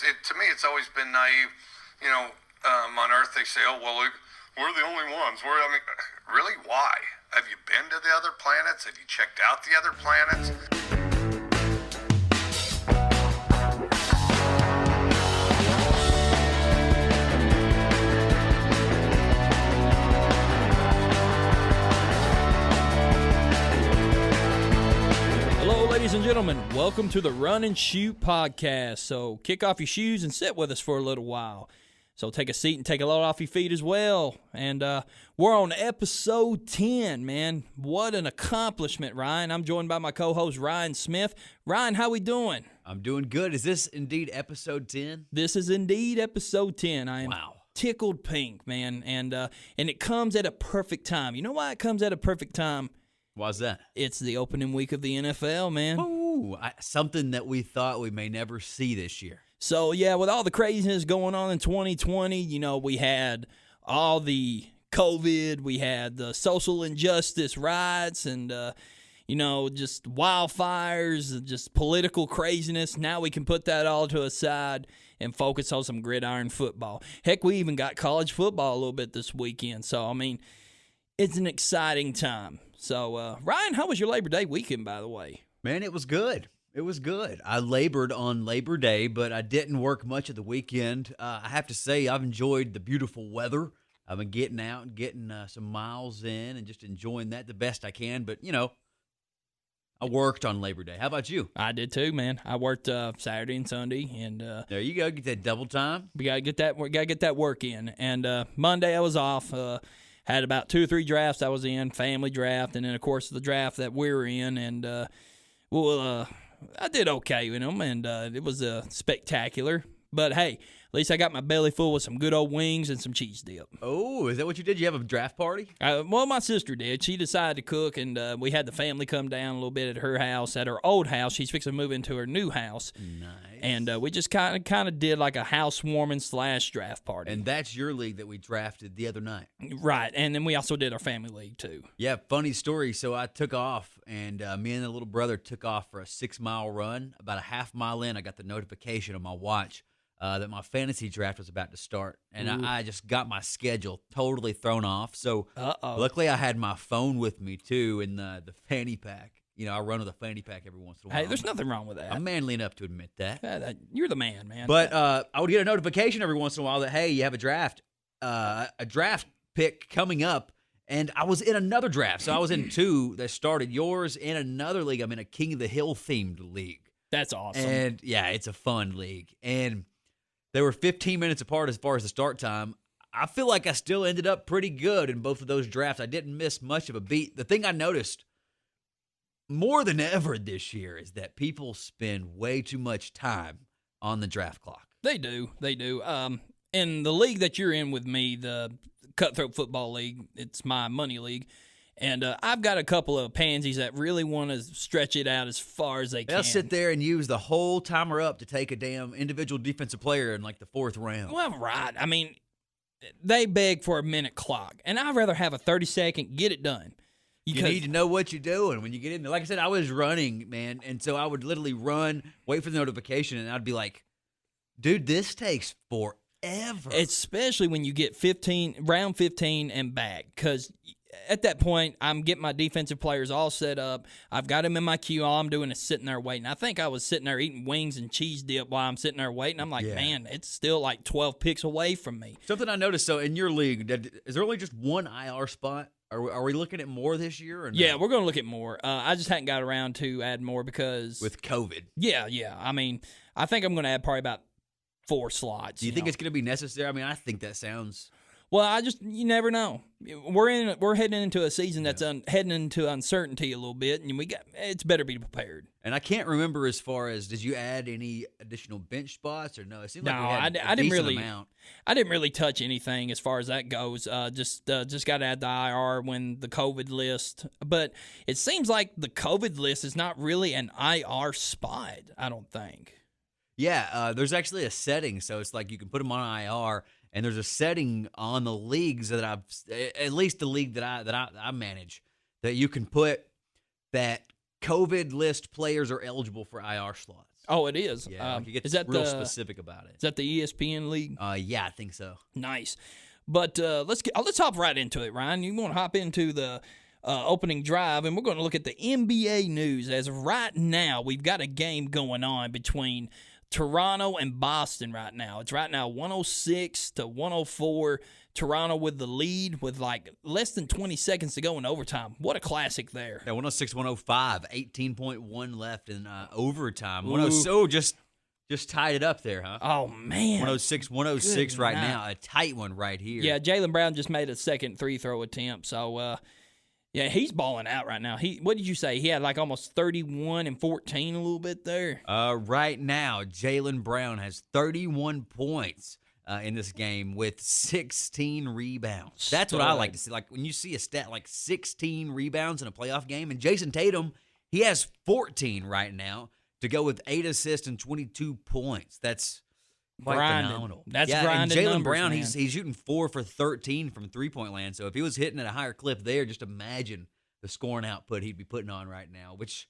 to me, it's always been naive. On Earth they say, "Oh well, we're the only ones." Really, why? Have you been to the other planets? Have you checked out the other planets? Ladies and gentlemen, welcome to the Run and Shoot podcast. So kick off your shoes and sit with us for a little while. So take a seat and take a load off your feet as well. And we're on episode 10, man. What an accomplishment, Ryan. I'm joined by my co-host, Ryan Smith. Ryan, how we doing? I'm doing good. Is this indeed episode 10? This is indeed episode 10. I am tickled pink, man. And it comes at a perfect time. You know why it comes at a perfect time? Why's that? It's the opening week of the NFL, man. Ooh, something that we thought we may never see this year. So, yeah, with all the craziness going on in 2020, we had all the COVID, we had the social injustice riots and, just wildfires, just political craziness. Now we can put that all to a side and focus on some gridiron football. Heck, we even got college football a little bit this weekend. So, it's an exciting time. So, Ryan, how was your Labor Day weekend, by the way? Man, it was good. It was good. I labored on Labor Day, but I didn't work much of the weekend. I have to say, I've enjoyed the beautiful weather. I've been getting out and getting some miles in and just enjoying that the best I can. But, I worked on Labor Day. How about you? I did too, man. I worked Saturday and Sunday, and there you go. Get that double time. We gotta get that work in. And Monday I was off. Had about 2 or 3 drafts I was in, family draft, and then, of course, the draft that we were in. And, I did okay with them, and it was spectacular. But, hey, at least I got my belly full with some good old wings and some cheese dip. Oh, is that what you did? You have a draft party? Well, my sister did. She decided to cook, and we had the family come down a little bit at her house, at her old house. She's fixing to move into her new house. Nice. And we just kind of did like a housewarming / draft party. And that's your league that we drafted the other night. Right, and then we also did our family league, too. Yeah, funny story. So I took off, and me and the little brother took off for a 6-mile run. About a half mile in, I got the notification on my watch that my fantasy draft was about to start, and I just got my schedule totally thrown off. So luckily I had my phone with me, too, in the fanny pack. I run with a fanny pack every once in a while. Hey, there's nothing wrong with that. I'm manly enough to admit that. Yeah, you're the man, man. But I would get a notification every once in a while that, hey, you have a draft pick coming up, and I was in another draft. So I was in 2 that started. Yours in another league. I'm in a King of the Hill themed league. That's awesome. And, yeah, it's a fun league. And they were 15 minutes apart as far as the start time. I feel like I still ended up pretty good in both of those drafts. I didn't miss much of a beat. The thing I noticed more than ever this year is that people spend way too much time on the draft clock. They do. In the league that you're in with me, the Cutthroat Football League, it's my money league, and I've got a couple of pansies that really want to stretch it out as far as they can. They'll sit there and use the whole timer up to take a damn individual defensive player in like the 4th round. Well, right. They beg for a minute clock, and I'd rather have a 30-second, get it done. You need to know what you're doing when you get in there. Like I said, I was running, man, and so I would literally run, wait for the notification, and I'd be like, dude, this takes forever. Especially when you get round 15 and back, because at that point, I'm getting my defensive players all set up. I've got them in my queue. All I'm doing is sitting there waiting. I think I was sitting there eating wings and cheese dip while I'm sitting there waiting. I'm like, man, it's still like 12 picks away from me. Something I noticed, so in your league, is there only just one IR spot? Are we looking at more this year? Or no? Yeah, we're going to look at more. I just hadn't got around to add more because with COVID. Yeah. I think I'm going to add probably about 4 slots. Do you think it's going to be necessary? I think that sounds. Well, you never know. We're heading into a season that's heading into uncertainty a little bit, and it's better to be prepared. And I can't remember as far as, did you add any additional bench spots or no? It seemed like I didn't really. Amount. I didn't really touch anything as far as that goes. Just got to add the IR when the COVID list. But it seems like the COVID list is not really an IR spot. I don't think. Yeah, there's actually a setting, so it's like you can put them on IR. And there's a setting on the leagues that at least the league that I manage, that you can put that COVID list players are eligible for IR slots. Oh, it is. Yeah, like he gets is that real the specific about it. is that the ESPN league? Yeah, I think so. Nice. But let's hop right into it, Ryan. You want to hop into the opening drive, and we're going to look at the NBA news. As of right now, we've got a game going on between Toronto and Boston right now. It's right now 106 to 104. Toronto with the lead with like less than 20 seconds to go in overtime. What a classic there. Yeah, 106, 105, 18.1 left in overtime. Ooh. 106 just tied it up there, huh? Oh, man. 106, 106 right night. now. A tight one right here. Yeah, Jaylen Brown just made a second free-throw attempt. So, yeah, he's balling out right now. What did you say? He had like almost 31 and 14 a little bit there. Right now, Jaylen Brown has 31 points in this game with 16 rebounds. That's what I like to see. Like when you see a stat like 16 rebounds in a playoff game, and Jason Tatum, he has 14 right now to go with 8 assists and 22 points. That's quite phenomenal. That's and grinded Jaylen numbers, Brown, man. he's shooting 4 for 13 from three-point land. So if he was hitting at a higher clip there, just imagine the scoring output he'd be putting on right now, which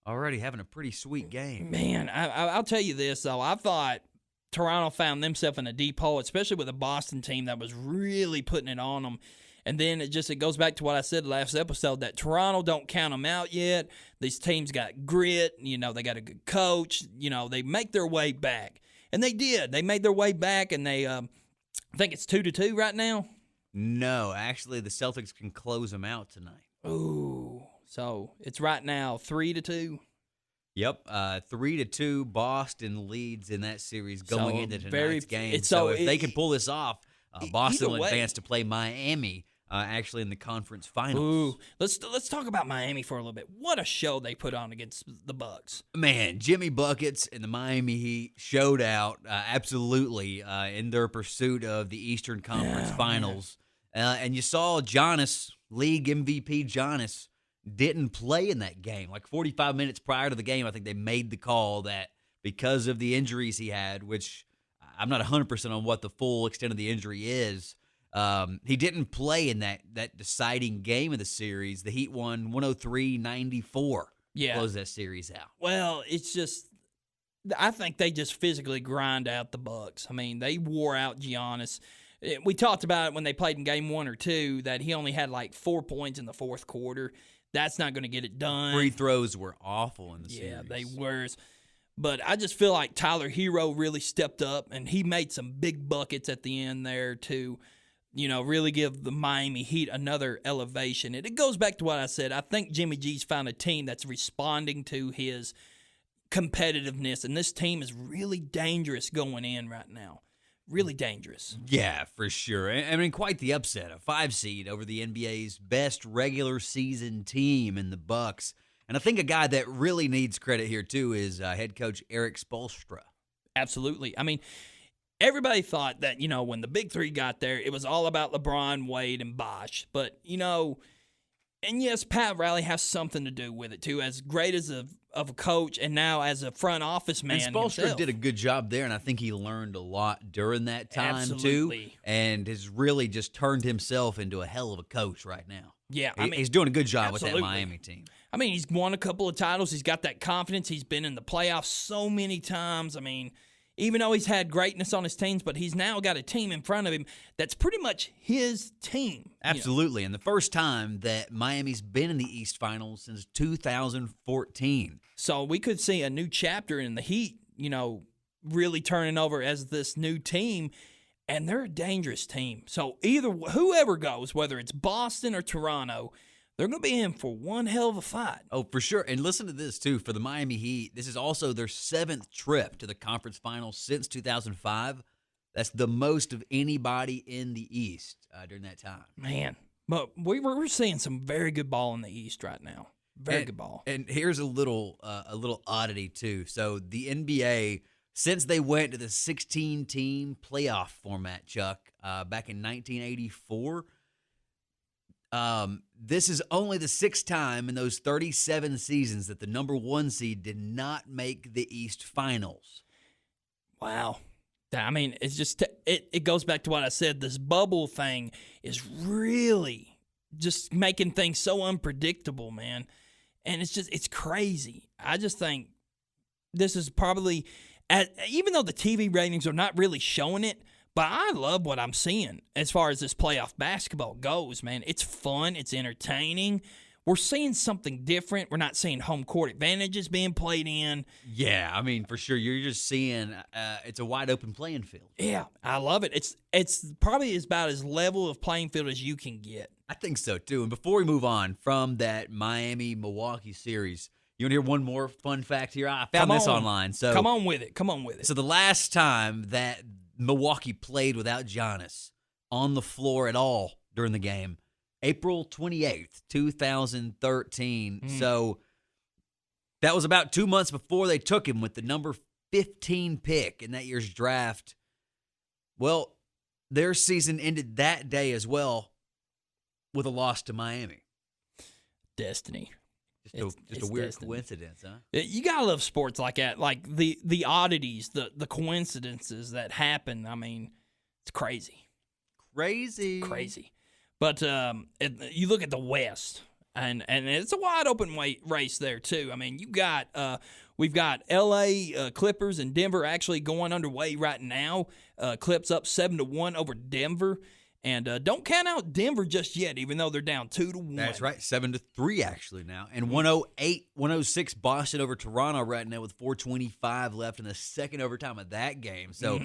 already having a pretty sweet game. Man, I'll tell you this, though. I thought Toronto found themselves in a deep hole, especially with a Boston team that was really putting it on them. And then it goes back to what I said last episode, that Toronto don't count them out yet. These teams got grit. You know, they got a good coach. You know, they make their way back. And they did. They made their way back, and they I think it's 2-2 right now. No, actually, the Celtics can close them out tonight. Ooh. So it's right now 3-2. Yep, 3-2. Boston leads in that series going into tonight's game. so if they can pull this off, Boston will way. advance to play Miami. Actually, in the conference finals. Ooh, let's talk about Miami for a little bit. What a show they put on against the Bucks. Man, Jimmy Buckets and the Miami Heat showed out absolutely in their pursuit of the Eastern Conference Finals. And you saw Giannis, league MVP Giannis, didn't play in that game. Like 45 minutes prior to the game, I think they made the call that because of the injuries he had, which I'm not 100% on what the full extent of the injury is, he didn't play in that deciding game of the series. The Heat won 103-94. Yeah. Close that series out. Well, it's just, I think they just physically grind out the Bucks. I mean, they wore out Giannis. We talked about it when they played in game 1 or 2 that he only had like 4 points in the fourth quarter. That's not going to get it done. Free throws were awful in the series. Yeah, they were. But I just feel like Tyler Hero really stepped up, and he made some big buckets at the end there to, you know, really give the Miami Heat another elevation. And it goes back to what I said. I think Jimmy G's found a team that's responding to his competitiveness, and this team is really dangerous going in right now. Really dangerous. Yeah, for sure. I mean, quite the upset. A 5 seed over the NBA's best regular season team in the Bucks. And I think a guy that really needs credit here, too, is head coach Eric Spoelstra. Absolutely. I mean, everybody thought that, you know, when the big three got there, it was all about LeBron, Wade, and Bosh. But, you know, and yes, Pat Riley has something to do with it, too, as great as a coach and now as a front office man And Spoelstra himself. did a good job there, and I think he learned a lot during that time, Absolutely. too, and has really just turned himself into a hell of a coach right now. Yeah, I mean, he's doing a good job absolutely. with that Miami team. I mean, he's won a couple of titles. He's got that confidence. He's been in the playoffs so many times. I mean, even though he's had greatness on his teams, but he's now got a team in front of him that's pretty much his team. Absolutely. And the first time that Miami's been in the East Finals since 2014. So we could see a new chapter in the Heat, you know, really turning over as this new team. And they're a dangerous team. So whoever goes, whether it's Boston or Toronto, they're going to be in for one hell of a fight. Oh, for sure. And listen to this, too. For the Miami Heat, this is also their 7th trip to the conference finals since 2005. That's the most of anybody in the East during that time. Man, but we're seeing some very good ball in the East right now. Very good ball. And here's a little oddity, too. So the NBA, since they went to the 16-team playoff format, Chuck, back in 1984, this is only the 6th time in those 37 seasons that the number 1 seed did not make the East Finals. Wow. I mean, it's just it goes back to what I said. This bubble thing is really just making things so unpredictable, man. And it's crazy. I just think this is probably, even though the TV ratings are not really showing it, but I love what I'm seeing as far as this playoff basketball goes, man. It's fun. It's entertaining. We're seeing something different. We're not seeing home court advantages being played in. Yeah, I mean, for sure. You're just seeing it's a wide open playing field. Yeah, I love it. It's probably about as level of playing field as you can get. I think so, too. And before we move on from that Miami-Milwaukee series, you want to hear one more fun fact here? I found this online. So Come on with it. Come on with it. So the last time that Milwaukee played without Giannis on the floor at all during the game, April 28th, 2013. So that was about 2 months before they took him with the number 15 pick in that year's draft. Well, their season ended that day as well with a loss to Miami. Destiny. Just a weird coincidence, huh? You gotta love sports like that, like the oddities, the coincidences that happen. I mean, it's crazy. Crazy. But you look at the West, and it's a wide open race there too. I mean, we've got L.A. Clippers and Denver actually going underway right now. Clips up 7-1 over Denver. And don't count out Denver just yet, even though they're down 2-1. That's right, 7-3 actually now. And 106 Boston over Toronto right now with 4:25 left in the second overtime of that game. So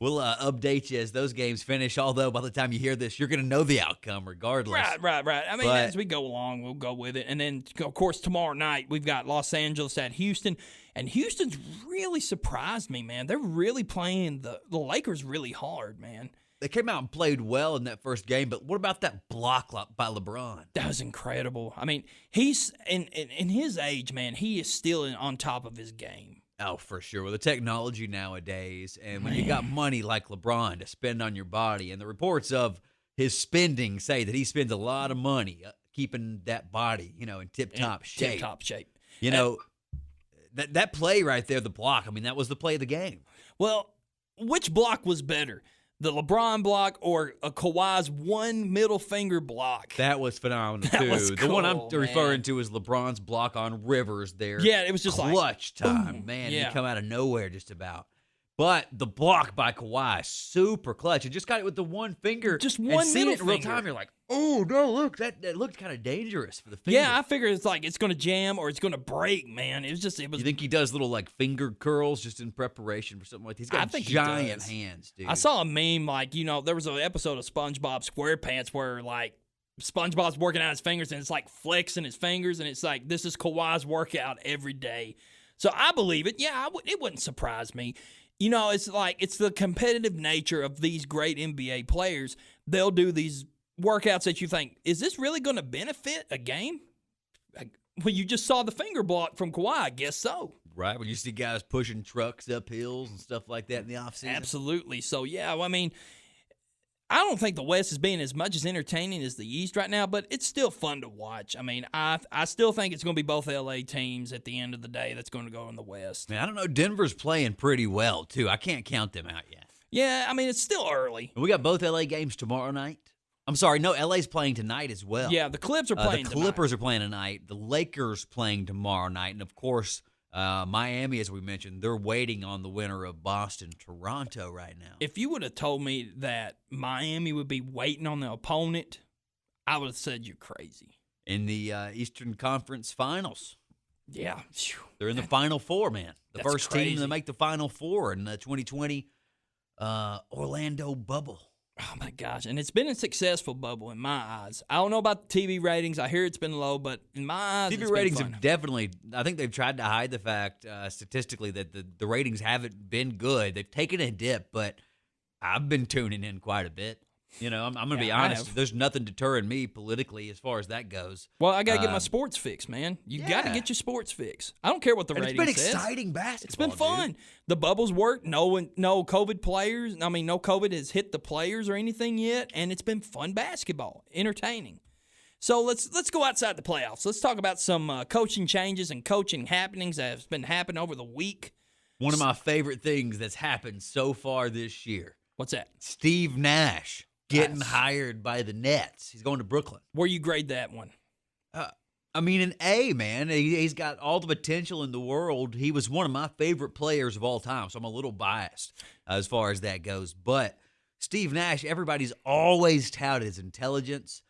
we'll update you as those games finish, although by the time you hear this, you're going to know the outcome regardless. Right. I mean, as we go along, we'll go with it. And then, of course, tomorrow night, we've got Los Angeles at Houston. And Houston's really surprised me, man. They're really playing the Lakers really hard, man. They came out and played well in that first game, but what about that block by LeBron? That was incredible. I mean, he's in his age, man, he is still on top of his game. Oh, for sure. With the technology nowadays, and when you got money like LeBron to spend on your body, and the reports of his spending say that he spends a lot of money keeping that body, in tip-top shape. Tip-top shape. That play right there, the block, I mean, that was the play of the game. Well, which block was better? The LeBron block or a Kawhi's one middle finger block? That was phenomenal, too. Was cool, the one I'm referring to is LeBron's block on Rivers there. Yeah, it was just clutch time. boom. Man, Yeah. he come out of nowhere just about. But the block by Kawhi, super clutch. And just got it with the one finger. Just and one seeing middle it in real finger. time, you're like, oh, no, look, that looked kind of dangerous for the finger. Yeah, I figured it's going to jam or it's going to break, man. It was. You think he does little, finger curls just in prepreparation for something like that? He's got I think he giant does. hands, dude. I saw a meme, there was an episode of SpongeBob SquarePants where, SpongeBob's working out his fingers and it's flexing his fingers and it's this is Kawhi's workout every day. So I believe it. Yeah, it wouldn't surprise me. It's the competitive nature of these great NBA players. They'll do these workouts that you think, is this really going to benefit a game? Well, you just saw the finger block from Kawhi. I guess so. Right, when you see guys pushing trucks up hills and stuff like that in the offseason. Absolutely. So, yeah, I mean, I don't think the West is being as much as entertaining as the East right now, but it's still fun to watch. I mean, I still think it's going to be both L.A. teams at the end of the day that's going to go in the West. Man, I don't know. Denver's playing pretty well, too. I can't count them out yet. Yeah, I mean, it's still early. We got both L.A. games tomorrow night. I'm sorry, no, L.A.'s playing tonight as well. Yeah, the Clips are playing The Clippers are playing tonight. The Lakers playing tomorrow night. And, of course, Miami, as we mentioned, they're waiting on the winner of Boston-Toronto right now. If you would have told me that Miami would be waiting on the opponent, I would have said you're crazy. In the Eastern Conference Finals. Yeah. They're in the Final Four, man. The That's first crazy. team to make the Final Four in the 2020 Orlando bubble. Oh, my gosh. And it's been a successful bubble in my eyes. I don't know about the TV ratings. I hear it's been low, but in my eyes, TV it's ratings been fun. have definitely, I think they've tried to hide the fact statistically that the ratings haven't been good. They've taken a dip, but I've been tuning in quite a bit. I'm going to be I honest. have. There's nothing deterring me politically as far as that goes. Well, I got to get my sports fix, man. You got to yeah. get your sports fix. I don't care what the And rating it's been says. exciting basketball. It's been fun. The bubbles work. No COVID players. I mean, no COVID has hit the players or anything yet, and it's been fun basketball, entertaining. So let's go outside the playoffs. Let's talk about some coaching changes and coaching happenings that have been happening over the week. One of my favorite things that's happened so far this year. What's that? Steve Nash getting Nice. hired by the Nets. He's going to Brooklyn. Where you grade that one? I mean, an A, man. He's got all the potential in the world. He was one of my favorite players of all time, so I'm a little biased as far as that goes. But Steve Nash, everybody's always touted his intelligence.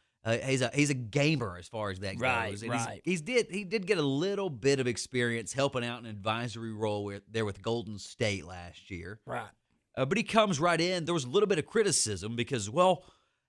He's a gamer as far as that goes. And Right. He did get a little bit of experience helping out in an advisory role with Golden State last year. Right. But he comes right in. There was a little bit of criticism because, well,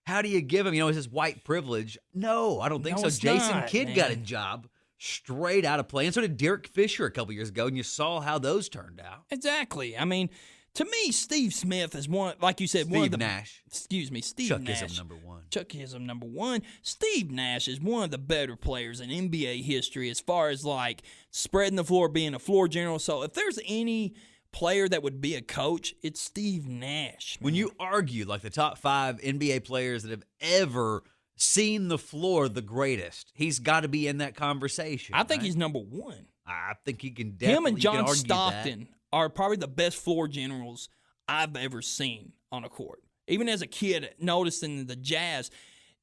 how do you give him? Is his white privilege? No, I don't think No, so. it's Jason not, Kidd got a man. job straight out of play, and so did Derek Fisher a couple years ago, and you saw how those turned out. Exactly. I mean, to me, Steve Smith is one, like you said, one of Steve the Nash. Excuse me, Steve Chuck Nash. Ism number one. Chuck Ism number one. Steve Nash is one of the better players in NBA history as far as like spreading the floor, being a floor general. So if there's any player that would be a coach, it's Steve Nash. When you argue like the top 5 NBA players that have ever seen the floor the greatest, he's got to be in that conversation. I think right? he's number one. I think he can definitely. Him and you can John argue Stockton are probably the best floor generals I've ever seen on a court. Even as a kid, noticing the Jazz,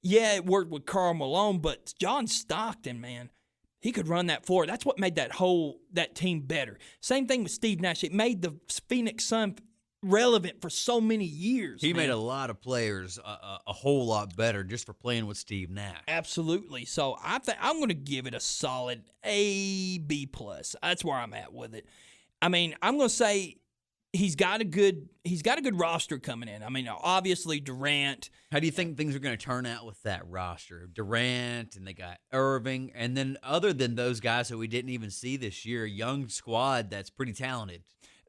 yeah, it worked with Karl Malone, but John Stockton, man, he could run that floor. That's what made that team better. Same thing with Steve Nash. It made the Phoenix Suns relevant for so many years. He man. made a lot of players a whole lot better just for playing with Steve Nash. Absolutely. So I'm going to give it a solid A, B plus. That's where I'm at with it. I mean, I'm going to say he's got a good roster coming in. I mean, obviously Durant. How do you think things are going to turn out with that roster? Durant, and they got Irving, and then other than those guys who we didn't even see this year, a young squad that's pretty talented.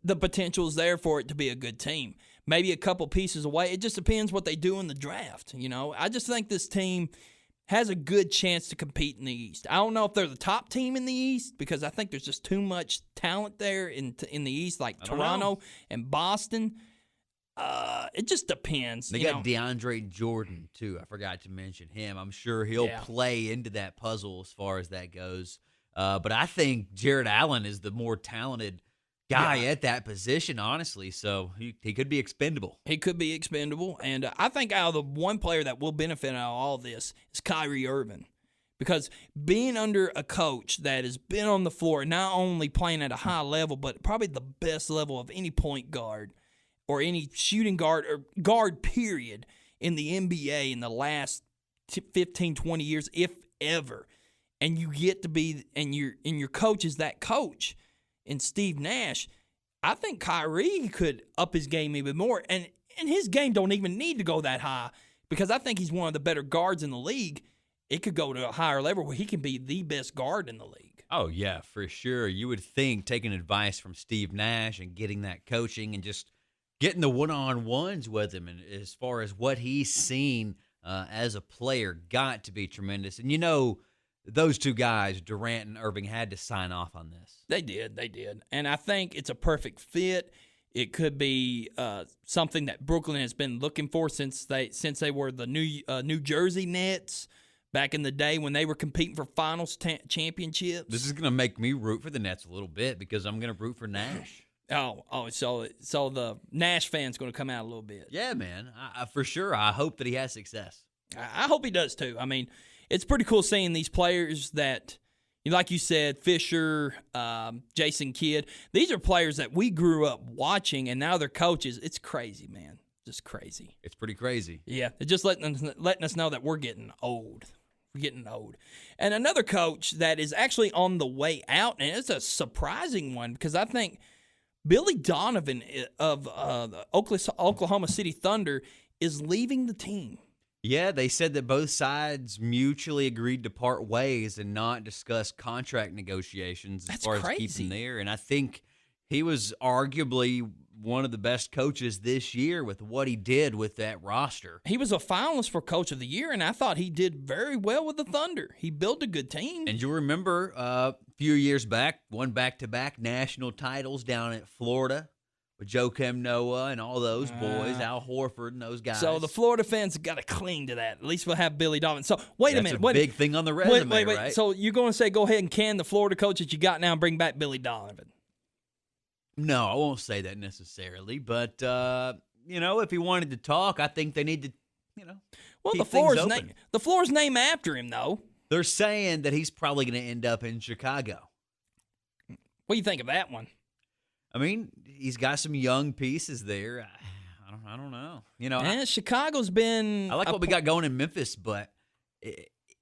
The potential is there for it to be a good team. Maybe a couple pieces away. It just depends what they do in the draft. I just think this team has a good chance to compete in the East. I don't know if they're the top team in the East because I think there's just too much talent there in the East, like Toronto and Boston. It just depends. They got DeAndre Jordan, too. I forgot to mention him. I'm sure he'll play into that puzzle as far as that goes. But I think Jared Allen is the more talented guy at that position, honestly. So he could be expendable. He could be expendable. And I think out of the one player that will benefit out of all this is Kyrie Irving. Because being under a coach that has been on the floor, not only playing at a high level, but probably the best level of any point guard or any shooting guard or guard period in the NBA in the last 15, 20 years, if ever. And you get to be, and your coach is that coach. And Steve Nash, I think Kyrie could up his game even more. And his game don't even need to go that high because I think he's one of the better guards in the league. It could go to a higher level where he can be the best guard in the league. Oh, yeah, for sure. You would think taking advice from Steve Nash and getting that coaching and just getting the one-on-ones with him and as far as what he's seen as a player got to be tremendous. And those two guys, Durant and Irving, had to sign off on this. They did. And I think it's a perfect fit. It could be something that Brooklyn has been looking for since they were the New Jersey Nets back in the day when they were competing for finals championships. This is going to make me root for the Nets a little bit because I'm going to root for Nash. So the Nash fan's going to come out a little bit. Yeah, man. I for sure. I hope that he has success. I hope he does too. I mean, it's pretty cool seeing these players that, like you said, Fisher, Jason Kidd. These are players that we grew up watching, and now they're coaches. It's crazy, man. Just crazy. It's pretty crazy. Yeah, it's just letting us know that we're getting old. We're getting old. And another coach that is actually on the way out, and it's a surprising one because I think Billy Donovan of the Oklahoma City Thunder is leaving the team. Yeah, they said that both sides mutually agreed to part ways and not discuss contract negotiations as far as keeping there. And I think he was arguably one of the best coaches this year with what he did with that roster. He was a finalist for Coach of the Year, and I thought he did very well with the Thunder. He built a good team. And you remember a few years back, won back-to-back national titles down at Florida with Joakim Noah and all those boys, Al Horford and those guys. So the Florida fans have got to cling to that. At least we'll have Billy Donovan. So wait a minute. That's a big thing on the resume, wait. right? So you're going to say go ahead and can the Florida coach that you got now and bring back Billy Donovan? No, I won't say that necessarily. But, if he wanted to talk, I think they need to, Well, keep the floor's things open. the floor's named after him, though. They're saying that he's probably going to end up in Chicago. What do you think of that one? I mean, he's got some young pieces there. I don't know. You know, Chicago's been. I like what we got going in Memphis, but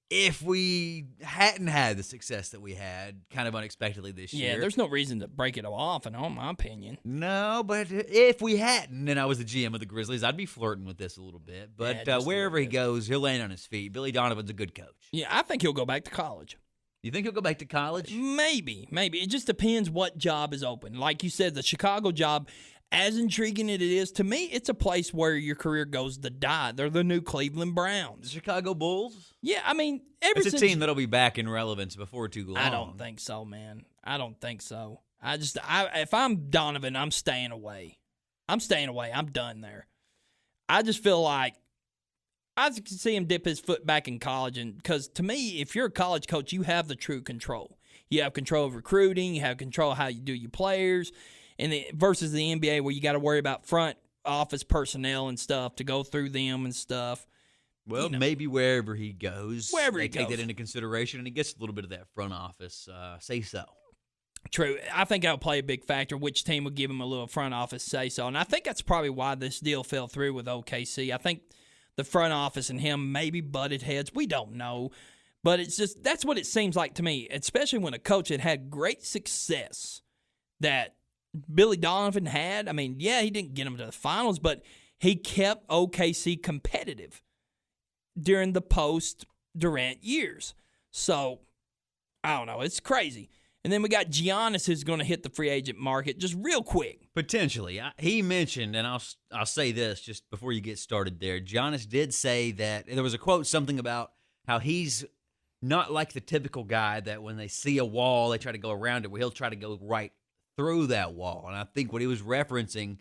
if we hadn't had the success that we had kind of unexpectedly this year. Yeah, there's no reason to break it off, in my opinion. No, but if we hadn't, and I was the GM of the Grizzlies, I'd be flirting with this a little bit. But wherever he goes, he'll land on his feet. Billy Donovan's a good coach. Yeah, I think he'll go back to college. You think he'll go back to college? Maybe. It just depends what job is open. Like you said, the Chicago job, as intriguing as it is, to me, it's a place where your career goes to die. They're the new Cleveland The Browns. Chicago Bulls? Yeah, I mean, It's a team that'll be back in relevance before too long. I don't think so, man. I don't think so. If I'm Donovan, I'm staying away. I'm done there. I just feel like I can see him dip his foot back in college, and because to me, if you're a college coach, you have the true control. You have control of recruiting. You have control of how you do your players, versus the NBA where you got to worry about front office personnel and stuff to go through them and stuff. Well, maybe wherever he goes, they take that into consideration, and he gets a little bit of that front office say-so. True. I think that'll play a big factor. Which team will give him a little front office say-so. And I think that's probably why this deal fell through with OKC. I think the front office and him maybe butted heads. We don't know. But it's just, that's what it seems like to me, especially when a coach had great success that Billy Donovan had. I mean, yeah, he didn't get them to the finals, but he kept OKC competitive during the post-Durant years. So, I don't know. It's crazy. And then we got Giannis who's going to hit the free agent market just real quick. Potentially. He mentioned, and I'll say this just before you get started there, Giannis did say that, there was a quote, something about how he's not like the typical guy that when they see a wall, they try to go around it, where he'll try to go right through that wall. And I think what he was referencing,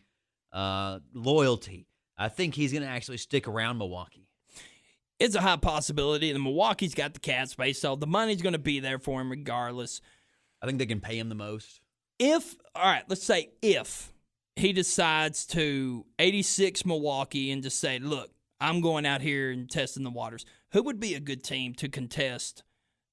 loyalty, I think he's going to actually stick around Milwaukee. It's a high possibility. And Milwaukee's got the cap space, so the money's going to be there for him regardless. I think they can pay him the most. Let's say if he decides to 86 Milwaukee and just say, look, I'm going out here and testing the waters, who would be a good team to contest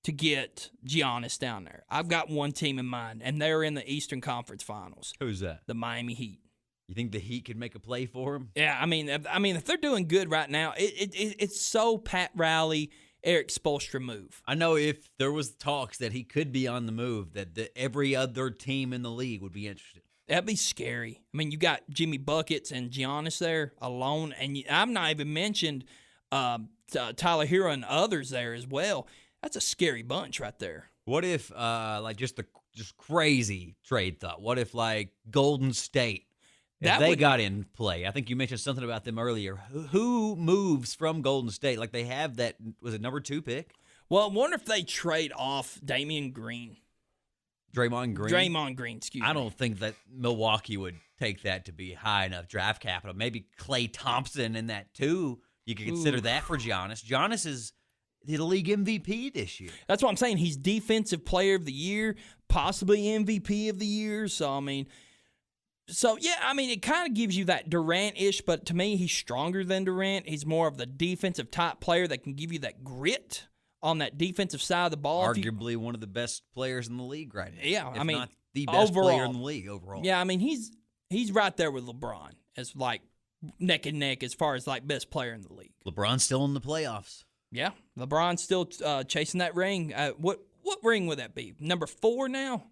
to get Giannis down there? I've got one team in mind, and they're in the Eastern Conference Finals. Who's that? The Miami Heat. You think the Heat could make a play for him? Yeah, I mean, if they're doing good right now, it's so Pat Riley, Eric Spoelstra move. I know if there was talks that he could be on the move, that every other team in the league would be interested. That'd be scary. I mean, you got Jimmy Buckets and Giannis there alone, and I've not even mentioned Tyler Hero and others there as well. That's a scary bunch right there. What if, just crazy trade thought? What if, Golden State, if got in play? I think you mentioned something about them earlier. Who moves from Golden State? Like they have that, was it number 2 pick? Well, I wonder if they trade off Damian Green. Draymond Green, excuse me. I don't think that Milwaukee would take that to be high enough draft capital. Maybe Klay Thompson in that too. You could consider that for Giannis. Giannis is the league MVP this year. That's what I'm saying. He's Defensive Player of the Year, possibly MVP of the year. So, it kind of gives you that Durant-ish, but to me, he's stronger than Durant. He's more of the defensive type player that can give you that grit on that defensive side of the ball. Arguably one of the best players in the league right now. Yeah, if not the best player in the league overall. Yeah, he's right there with LeBron as neck and neck as far as best player in the league. LeBron's still in the playoffs. Yeah, LeBron's still chasing that ring. What ring would that be? Number 4 now?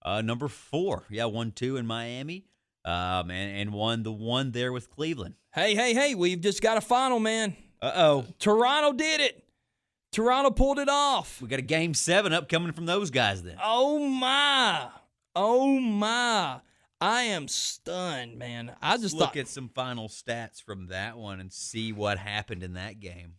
Number 4. Yeah, 1-2 in Miami. And won the one there with Cleveland. Hey, we've just got a final, man. Uh-oh. Toronto did it. Toronto pulled it off. We got a Game 7 upcoming from those guys then. Oh, my. I am stunned, man. I just look at some final stats from that one and see what happened in that game.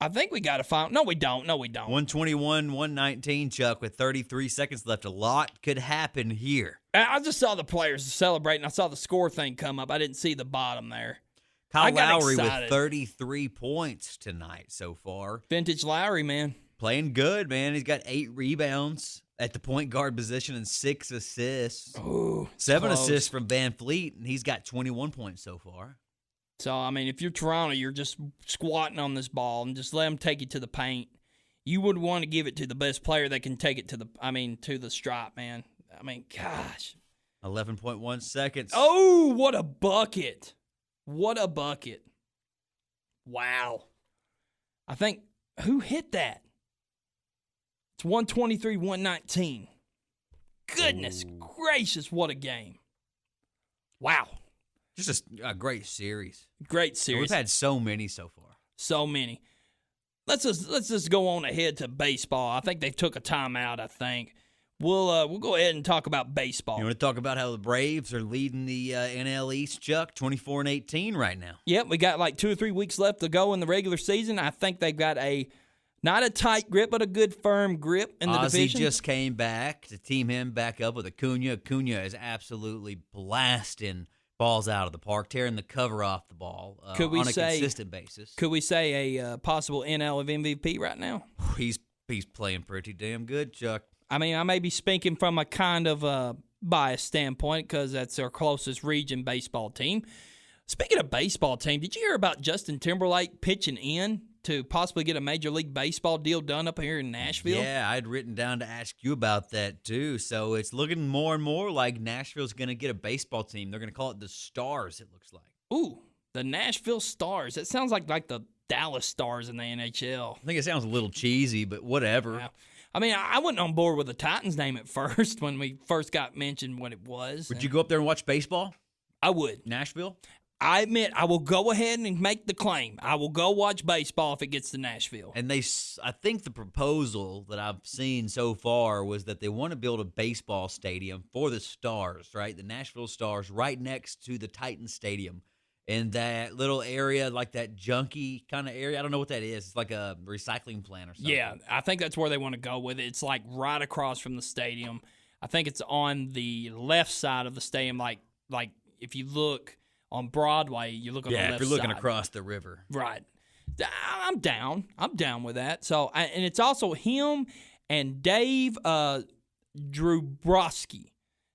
I think we got a final. No, we don't. 121-119, Chuck, with 33 seconds left. A lot could happen here. I just saw the players celebrating. I saw the score thing come up. I didn't see the bottom there. Kyle Lowry with 33 points tonight so far. Vintage Lowry, man. Playing good, man. He's got 8 rebounds at the point guard position and 6 assists. Ooh, 7 assists from Van Fleet, and he's got 21 points so far. So, I mean, if you're Toronto, you're just squatting on this ball and just let them take it to the paint. You would want to give it to the best player that can take it to the stripe, man. I mean, gosh. 11.1 seconds. Oh, what a bucket. What a bucket. Wow. I think, who hit that? It's 123, 119. Goodness gracious, what a game. Wow. Just a great series. Great series. We've had so many so far. So many. Let's just go on ahead to baseball. I think they took a timeout, I think. We'll go ahead and talk about baseball. You want to talk about how the Braves are leading the NL East, Chuck, 24-18 right now. Yep, we got like 2 or 3 weeks left to go in the regular season. I think they've got not a tight grip, but a good firm grip in the division. Ozzie just came back to team him back up with Acuna. Acuna is absolutely blasting balls out of the park, tearing the cover off the ball on a consistent basis. Could we say a possible NL of MVP right now? He's playing pretty damn good, Chuck. I mean, I may be speaking from a kind of biased standpoint because that's our closest region baseball team. Speaking of baseball team, did you hear about Justin Timberlake pitching in to possibly get a Major League Baseball deal done up here in Nashville? Yeah, I'd written down to ask you about that too. So it's looking more and more like Nashville's going to get a baseball team. They're going to call it the Stars, it looks like. Ooh, the Nashville Stars. That sounds like the Dallas Stars in the NHL. I think it sounds a little cheesy, but whatever. Yeah. I mean, I wasn't on board with the Titans name at first when we first got mentioned what it was. Would you go up there and watch baseball? I would. Nashville? I admit, I will go ahead and make the claim. I will go watch baseball if it gets to Nashville. And I think the proposal that I've seen so far was that they want to build a baseball stadium for the Stars, right? The Nashville Stars, right next to the Titans Stadium. In that little area, like that junky kind of area. I don't know what that is. It's like a recycling plant or something. Yeah, I think that's where they want to go with it. It's like right across from the stadium. I think it's on the left side of the stadium, like if you look on Broadway, you look on the left side. Yeah, if you're looking across the river. Right. I'm down. I'm down with that. So, and it's also him and Dave Drubrowski.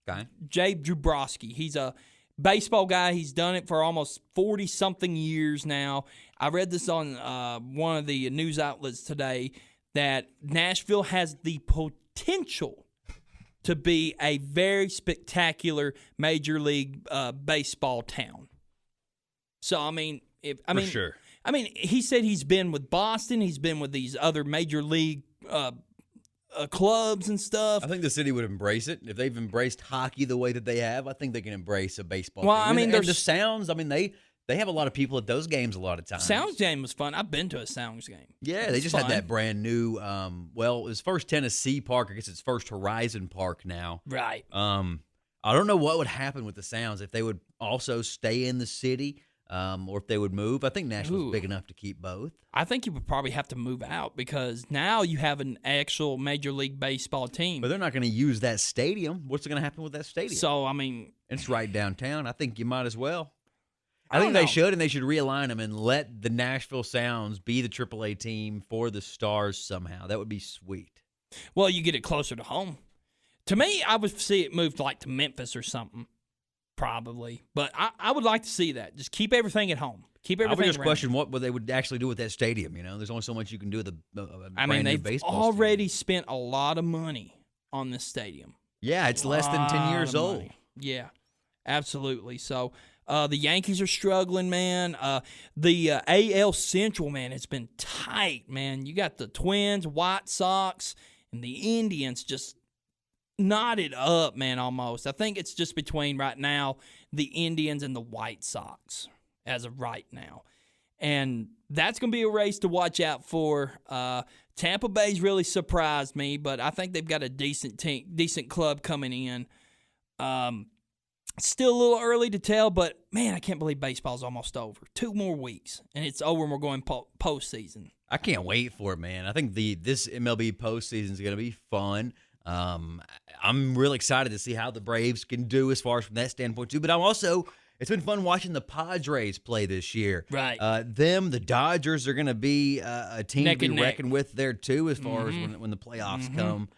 Okay. Dave Drubrowski. He's a baseball guy. He's done it for almost 40-something years now. I read this on one of the news outlets today that Nashville has the potential to be a very spectacular Major League baseball town. So, I mean, For sure. I mean, he said he's been with Boston. He's been with these other Major League clubs and stuff. I think the city would embrace it. If they've embraced hockey the way that they have, I think they can embrace a baseball Well, team. I mean, and there's the Sounds, I mean, they have a lot of people at those games a lot of times. Sounds game was fun. I've been to a Sounds game. Yeah, they It's just fun. had that brand new, it was first Tennessee Park. I guess it's first Horizon Park now. Right. I don't know what would happen with the Sounds, if they would also stay in the city or if they would move. I think Nashville's big enough to keep both. I think you would probably have to move out because now you have an actual Major League Baseball team. But they're not going to use that stadium. What's going to happen with that stadium? So, I mean, It's right downtown. I think you might as well. I I think don't they know. should, and they should realign them and let the Nashville Sounds be the AAA team for the Stars somehow. That would be sweet. well, you get it closer to home. To me, I would see it moved like to Memphis or something, probably. But I would like to see that. Just keep everything at home. Keep I everything would just around. question what they would actually do with that stadium. You know, there's only so much you can do with a I brand mean, new they've baseball already stadium. spent a lot of money on this stadium. Yeah, it's less than 10 years Lot of old. money. Yeah, absolutely. So the Yankees are struggling, man. The AL Central, man, it's been tight, man. You got the Twins, White Sox, and the Indians just knotted up, man, almost. I think it's just between right now the Indians and the White Sox as of right now. And that's going to be a race to watch out for. Tampa Bay's really surprised me, but I think they've got a decent team, decent club coming in. Still a little early to tell, but man, I can't believe baseball's almost over. 2 more weeks, and it's over, and we're going postseason. I can't wait for it, man. I think this MLB postseason is going to be fun. I'm really excited to see how the Braves can do as far as from that standpoint too. But it's been fun watching the Padres play this year. Right. The Dodgers are going to be a team Neck to and be neck. reckoned with there too, as far as when the playoffs come.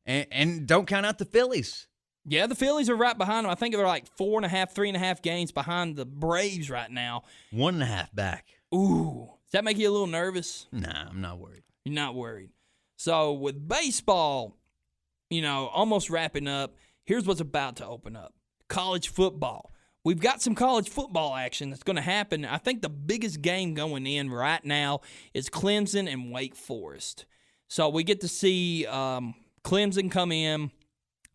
And don't count out the Phillies. Yeah, the Phillies are right behind them. I think they're like 4.5, 3.5 games behind the Braves right now. 1.5 back. Ooh, does that make you a little nervous? Nah, I'm not worried. You're not worried. So with baseball, almost wrapping up, here's what's about to open up. College football. We've got some college football action that's going to happen. I think the biggest game going in right now is Clemson and Wake Forest. So we get to see Clemson come in,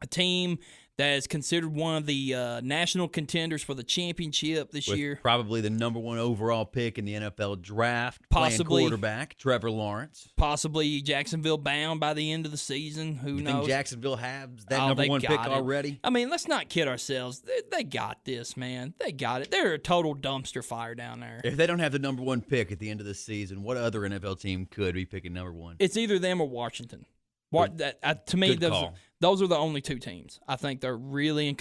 a team that is considered one of the national contenders for the championship this With year. probably the number 1 overall pick in the NFL draft. Possibly. Playing quarterback, Trevor Lawrence. Possibly Jacksonville bound by the end of the season. Who You knows? think Jacksonville has that Oh, number they 1 pick got it. already? I mean, let's not kid ourselves. They got this, man. They got it. They're a total dumpster fire down there. If they don't have the number 1 pick at the end of the season, what other NFL team could be picking number 1? It's either them or Washington. To me, good call. those are the only two teams. I think they're really in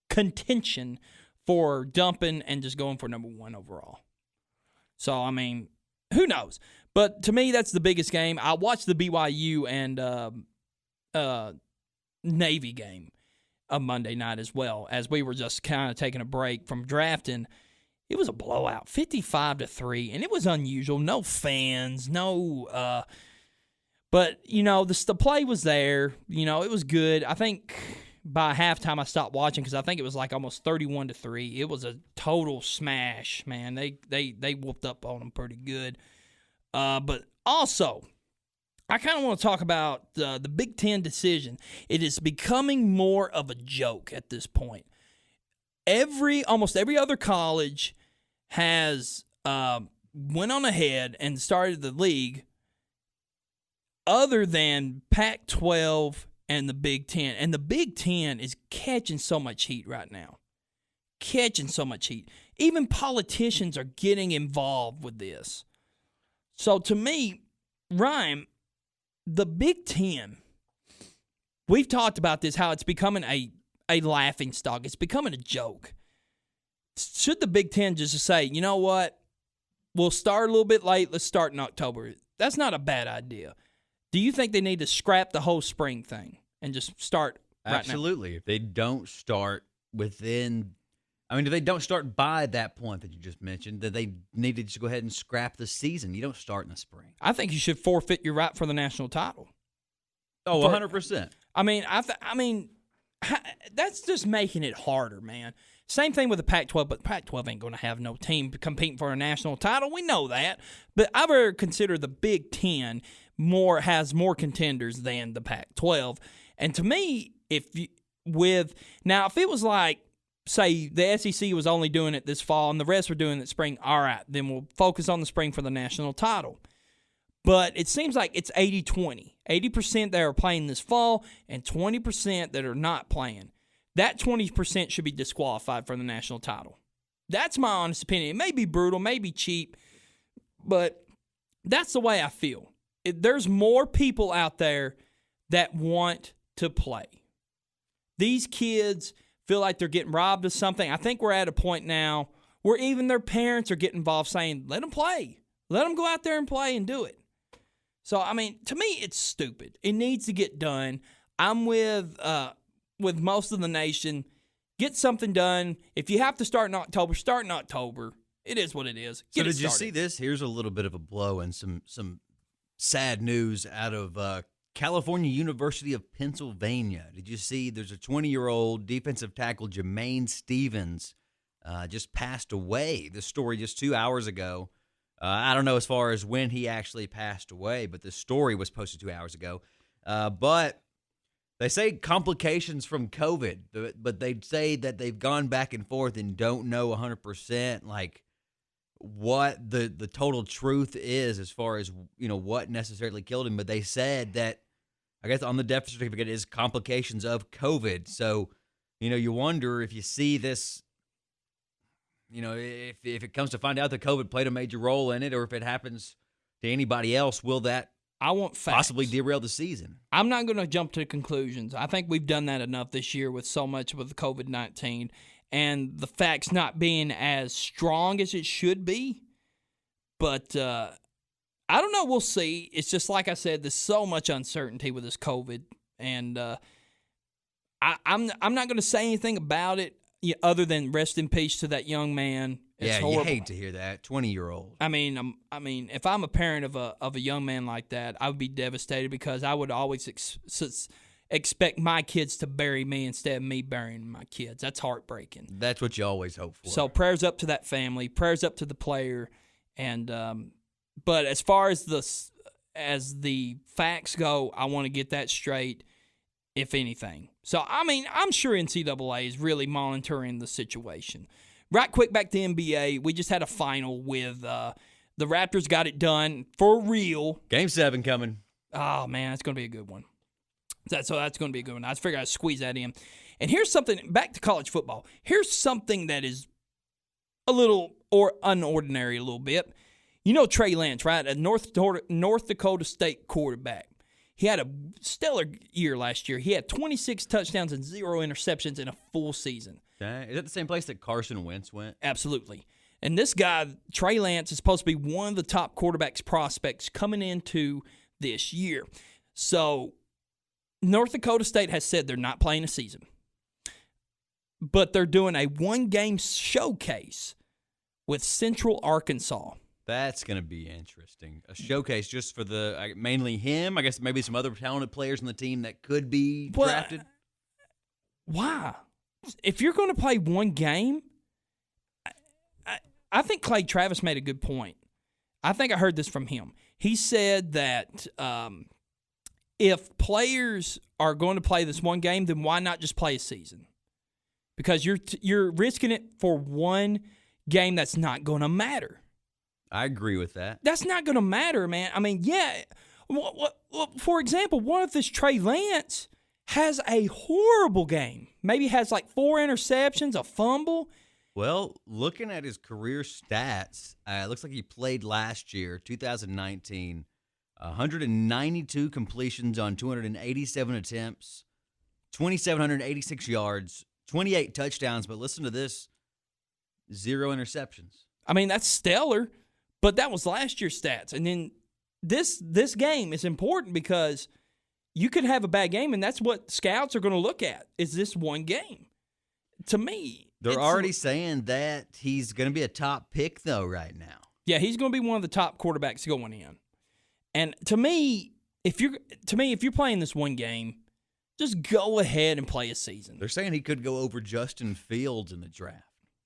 contention for dumping and just going for number 1 overall. So, I mean, who knows? But to me, that's the biggest game. I watched the BYU and Navy game of Monday night as well, as we were just kind of taking a break from drafting. It was a blowout, 55-3, and it was unusual. No fans, no but, the play was there. It was good. I think by halftime I stopped watching because I think it was like almost 31-3. It was a total smash, man. They whooped up on them pretty good. But also, I kind of want to talk about the Big Ten decision. It is becoming more of a joke at this point. Almost every other college has went on ahead and started the league other than Pac-12 and the Big Ten. And the Big Ten is catching so much heat right now. Catching so much heat. Even politicians are getting involved with this. So to me, Ryan, the Big Ten, we've talked about this, how it's becoming a laughing stock. It's becoming a joke. Should the Big Ten just say, you know what, we'll start a little bit late, let's start in October? That's not a bad idea. Do you think they need to scrap the whole spring thing and just start right Absolutely. If they don't start if they don't start by that point that you just mentioned, then they need to just go ahead and scrap the season. You don't start in the spring. now? I think you should forfeit your right for the national title. Oh, 100%. I mean, that's just making it harder, man. Same thing with the Pac-12, but Pac-12 ain't going to have no team competing for a national title. We know that. But I would consider the Big Ten has more contenders than the Pac-12. And to me, if it was like, say, the SEC was only doing it this fall and the rest were doing it spring, all right, then we'll focus on the spring for the national title. But it seems like it's 80-20. 80% that are playing this fall and 20% that are not playing. That 20% should be disqualified for the national title. That's my honest opinion. It may be brutal, may be cheap, but that's the way I feel. There's more people out there that want to play. These kids feel like they're getting robbed of something. I think we're at a point now where even their parents are getting involved saying, let them play. Let them go out there and play and do it. So, I mean, to me, it's stupid. It needs to get done. I'm with most of the nation. Get something done. If you have to start in October, start in October. It is what it is. So did you see this? Here's a little bit of a blow and some sad news out of California University of Pennsylvania. Did you see there's a 20-year-old defensive tackle, Jermaine Stevens, just passed away. This story just 2 hours ago. I don't know as far as when he actually passed away, but the story was posted 2 hours ago. But they say complications from COVID, but they say that they've gone back and forth and don't know 100% like what the total truth is as far as, what necessarily killed him. But they said that, I guess on the death certificate is complications of COVID. So, you wonder if you see this, if it comes to find out that COVID played a major role in it, or if it happens to anybody else, will that I want facts. possibly derail the season? I'm not going to jump to conclusions. I think we've done that enough this year with so much with COVID-19 and the facts not being as strong as it should be. But I don't know. We'll see. It's just like I said, there's so much uncertainty with this COVID. And I'm not going to say anything about it other than rest in peace to that young man. It's horrible. You hate to hear that. 20-year-old. I mean, if I'm a parent of a young man like that, I would be devastated because I would always expect my kids to bury me instead of me burying my kids. That's heartbreaking. That's what you always hope for. So prayers up to that family, prayers up to the player, and but as far as the facts go, I want to get that straight, if anything. So I mean, I'm sure NCAA is really monitoring the situation. Right quick back to NBA, we just had a final with the Raptors got it done for real. Game 7 coming. Oh, man, that's going to be a good one. So that's going to be a good one. I figured I'd squeeze that in. And here's something, back to college football. Here's something that is a little unordinary a little bit. You know Trey Lance, right? A North Dakota State quarterback. He had a stellar year last year. He had 26 touchdowns and 0 interceptions in a full season. Is that the same place that Carson Wentz went? Absolutely. And this guy, Trey Lance, is supposed to be one of the top quarterbacks prospects coming into this year. So North Dakota State has said they're not playing a season. But they're doing a one-game showcase with Central Arkansas. That's going to be interesting. A showcase just for mainly him. I guess maybe some other talented players on the team that could be drafted. Why? If you're going to play one game, I think Clay Travis made a good point. I think I heard this from him. He said that if players are going to play this one game, then why not just play a season? Because you're risking it for one game that's not going to matter. I agree with that. That's not going to matter, man. I mean, yeah. For example, what if this Trey Lance has a horrible game? Maybe has like 4 interceptions, a fumble. Well, looking at his career stats, it looks like he played last year, 2019, 192 completions on 287 attempts, 2,786 yards, 28 touchdowns. But listen to this, 0 interceptions. I mean, that's stellar, but that was last year's stats. And then this game is important because you could have a bad game, and that's what scouts are going to look at, is this one game. To me, they're already saying that he's going to be a top pick, though, right now. Yeah, he's going to be one of the top quarterbacks going in. And to me, if you're playing this one game, just go ahead and play a season. They're saying he could go over Justin Fields in the draft.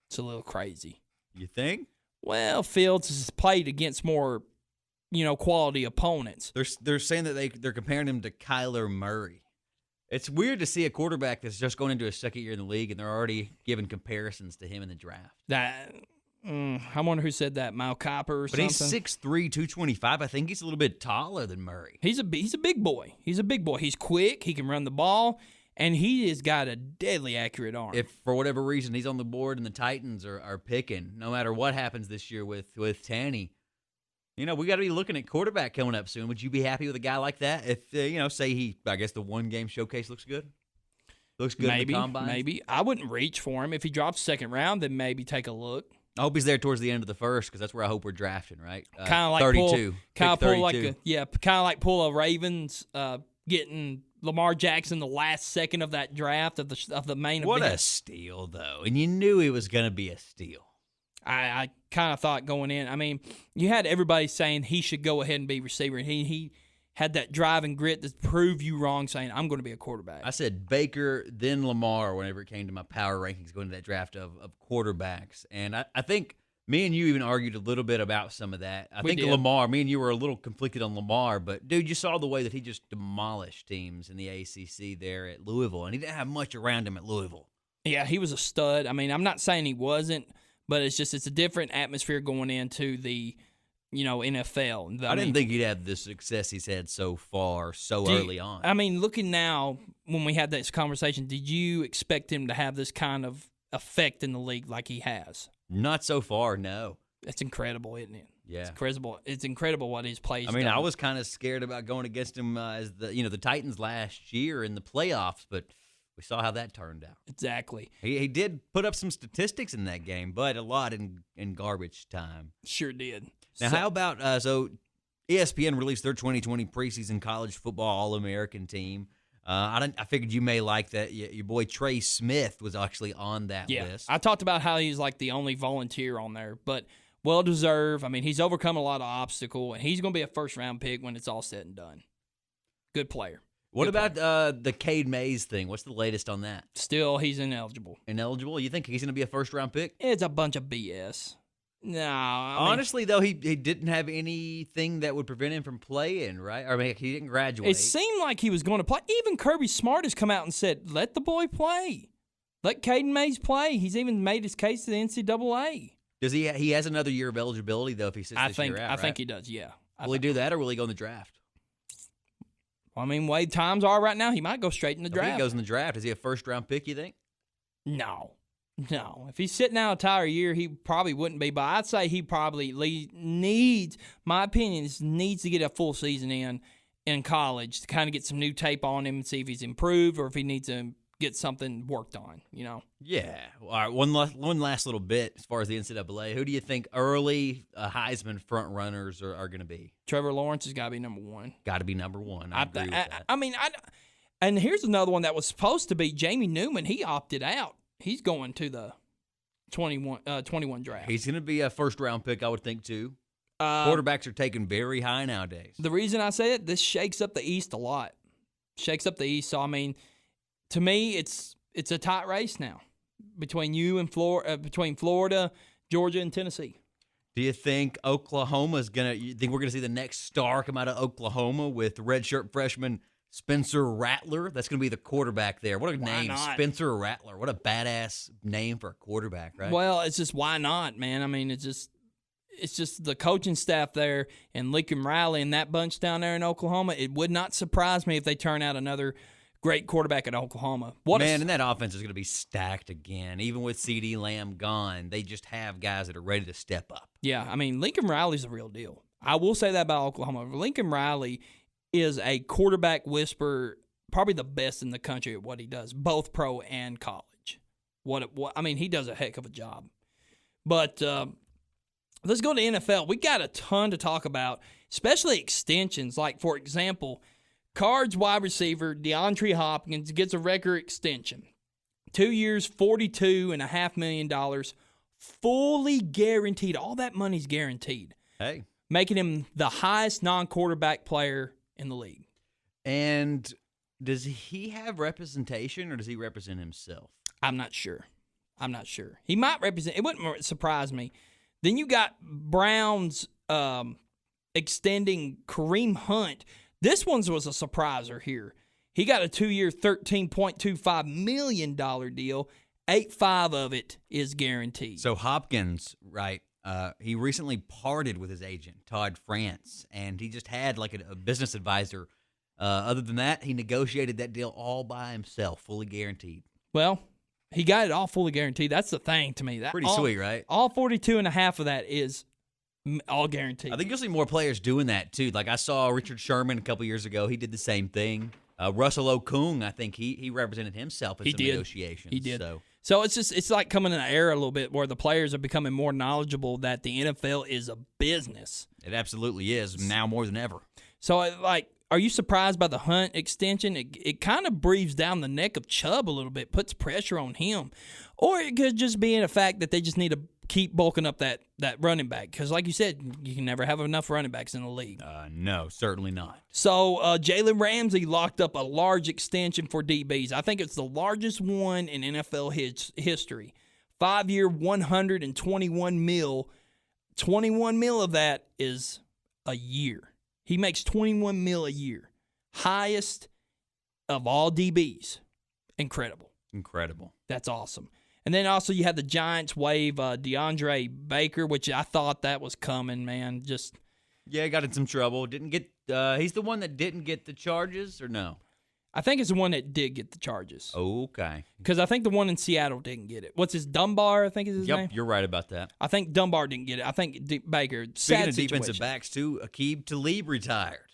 It's a little crazy. You think? Well, Fields has played against more, quality opponents. They're saying that they're comparing him to Kyler Murray. It's weird to see a quarterback that's just going into his second year in the league, and they're already giving comparisons to him in the draft. I wonder who said that, Mal Copper or something. But he's 6'3", 225. I think he's a little bit taller than Murray. He's a big boy. He's a big boy. He's quick. He can run the ball, and he has got a deadly accurate arm. If for whatever reason he's on the board and the Titans are picking, no matter what happens this year with Tanny, we got to be looking at quarterback coming up soon. Would you be happy with a guy like that? If, say I guess the one-game showcase looks good? Looks good in the combine? Maybe. I wouldn't reach for him. If he drops second round, then maybe take a look. I hope he's there towards the end of the first because that's where I hope we're drafting, right? Kind of like 32. Kind of like pull a Ravens getting Lamar Jackson the last second of that draft of the main event. What a steal, though. And you knew he was going to be a steal. I kind of thought going in. I mean, you had everybody saying he should go ahead and be receiver, and he had that drive and grit to prove you wrong, saying I'm going to be a quarterback. I said Baker, then Lamar whenever it came to my power rankings going to that draft of quarterbacks. And I think me and you even argued a little bit about some of that. I think Lamar, me and you were a little conflicted on Lamar, but, dude, you saw the way that he just demolished teams in the ACC there at Louisville, and he didn't have much around him at Louisville. Yeah, he was a stud. I mean, I'm not saying he wasn't, but it's a different atmosphere going into the NFL. I didn't think he'd have the success he's had so far, early on. I mean, looking now, when we had this conversation, did you expect him to have this kind of effect in the league like he has? Not so far, no. That's incredible, isn't it? Yeah. It's incredible. It's incredible what his plays. I mean, I was kind of scared about going against him as the Titans last year in the playoffs, but we saw how that turned out. Exactly. He did put up some statistics in that game, but a lot in garbage time. Sure did. Now, how about ESPN released their 2020 preseason college football All-American team. I figured you may like that. Your boy Trey Smith was actually on that list. I talked about how he's like the only volunteer on there, but well deserved. I mean, he's overcome a lot of obstacle, and he's going to be a first-round pick when it's all said and done. Good player. What about the Cade Mays thing? What's the latest on that? Still, he's ineligible. Ineligible? You think he's going to be a first-round pick? It's a bunch of BS. No, I mean, Honestly, though, he didn't have anything that would prevent him from playing, right? I mean, he didn't graduate. it seemed like he was going to play. Even Kirby Smart has come out and said, let the boy play. Let Caden Mays play. He's even made his case to the NCAA. Does he? He has another year of eligibility, though, if he sits this year out, I think he does, yeah. Will he do that, or will he go in the draft? I mean, way times are right now, he might go straight in the If draft. he goes in the draft, is he a first-round pick, you think? No. If he's sitting out an entire year, he probably wouldn't be. But I'd say he probably needs, my opinion, needs to get a full season in college to kind of get some new tape on him and see if he's improved or if he needs to get something worked on, Yeah. All right, one last little bit as far as the NCAA. Who do you think early Heisman front runners are going to be? Trevor Lawrence has got to be number one. Got to be number one. I agree with that. I mean, and here's another one that was supposed to be Jamie Newman. He opted out. He's going to the 21 draft. He's going to be a first-round pick, I would think, too. Quarterbacks are taken very high nowadays. The reason I say it, this shakes up the East a lot. Shakes up the East. So, I mean, to me, it's a tight race now between you and between Florida, Georgia, and Tennessee. Do you think Oklahoma's going to – you think we're going to see the next star come out of Oklahoma with redshirt freshman Spencer Rattler? That's going to be the quarterback there. What a name, not? Spencer Rattler. What a badass name for a quarterback, right? Well, it's just why not, man? I mean, it's just the coaching staff there and Lincoln Riley and that bunch down there in Oklahoma. It would not surprise me if they turn out another great quarterback at Oklahoma. And that offense is going to be stacked again. Even with CeeDee Lamb gone, they just have guys that are ready to step up. Yeah, I mean, Lincoln Riley's the real deal. I will say that about Oklahoma. Lincoln Riley is a quarterback whisperer, probably the best in the country at what he does, both pro and college. I mean, he does a heck of a job. But let's go to NFL. We got a ton to talk about, especially extensions. Like, for example, Cards wide receiver DeAndre Hopkins gets a record extension. 2 years, $42.5 million, fully guaranteed. All that money's guaranteed. Hey. Making him the highest non-quarterback player in the league. And does he have representation or does he represent himself? I'm not sure. He might represent. It wouldn't surprise me. Then you got Browns extending Kareem Hunt. This one was a surpriser here. He got a 2-year, $13.25 million deal. 8.5 of it is guaranteed. So Hopkins, right, he recently parted with his agent, Todd France, and he just had like a business advisor. Other than that, he negotiated that deal all by himself, fully guaranteed. Well, he got it all fully guaranteed. That's the thing to me. Pretty sweet, right? All 42.5 of that is all guaranteed. I think you'll see more players doing that, too. Like I saw Richard Sherman a couple years ago. He did the same thing. Russell Okung, I think he represented himself in some negotiations. He did. So it's like coming in an era a little bit where the players are becoming more knowledgeable that the NFL is a business. It absolutely is, now more than ever. So, are you surprised by the Hunt extension? It kind of breathes down the neck of Chubb a little bit, puts pressure on him. Or it could just be in the fact that they just need to keep bulking up that running back. Because like you said, you can never have enough running backs in the league. No, certainly not. So Jalen Ramsey locked up a large extension for DBs. I think it's the largest one in NFL history. 5-year, $121 million. 21 mil of that is a year. He makes $21 million a year. Highest of all DBs. Incredible. That's awesome. And then also you had the Giants waive DeAndre Baker, which I thought that was coming, man. Yeah, got in some trouble. Didn't get. He's the one that didn't get the charges, or no? I think it's the one that did get the charges. Okay. Because I think the one in Seattle didn't get it. What's his Dunbar? I think is his name. Yep, you're right about that. I think Dunbar didn't get it. I think Baker. Speaking of defensive backs too, Aqib Talib retired.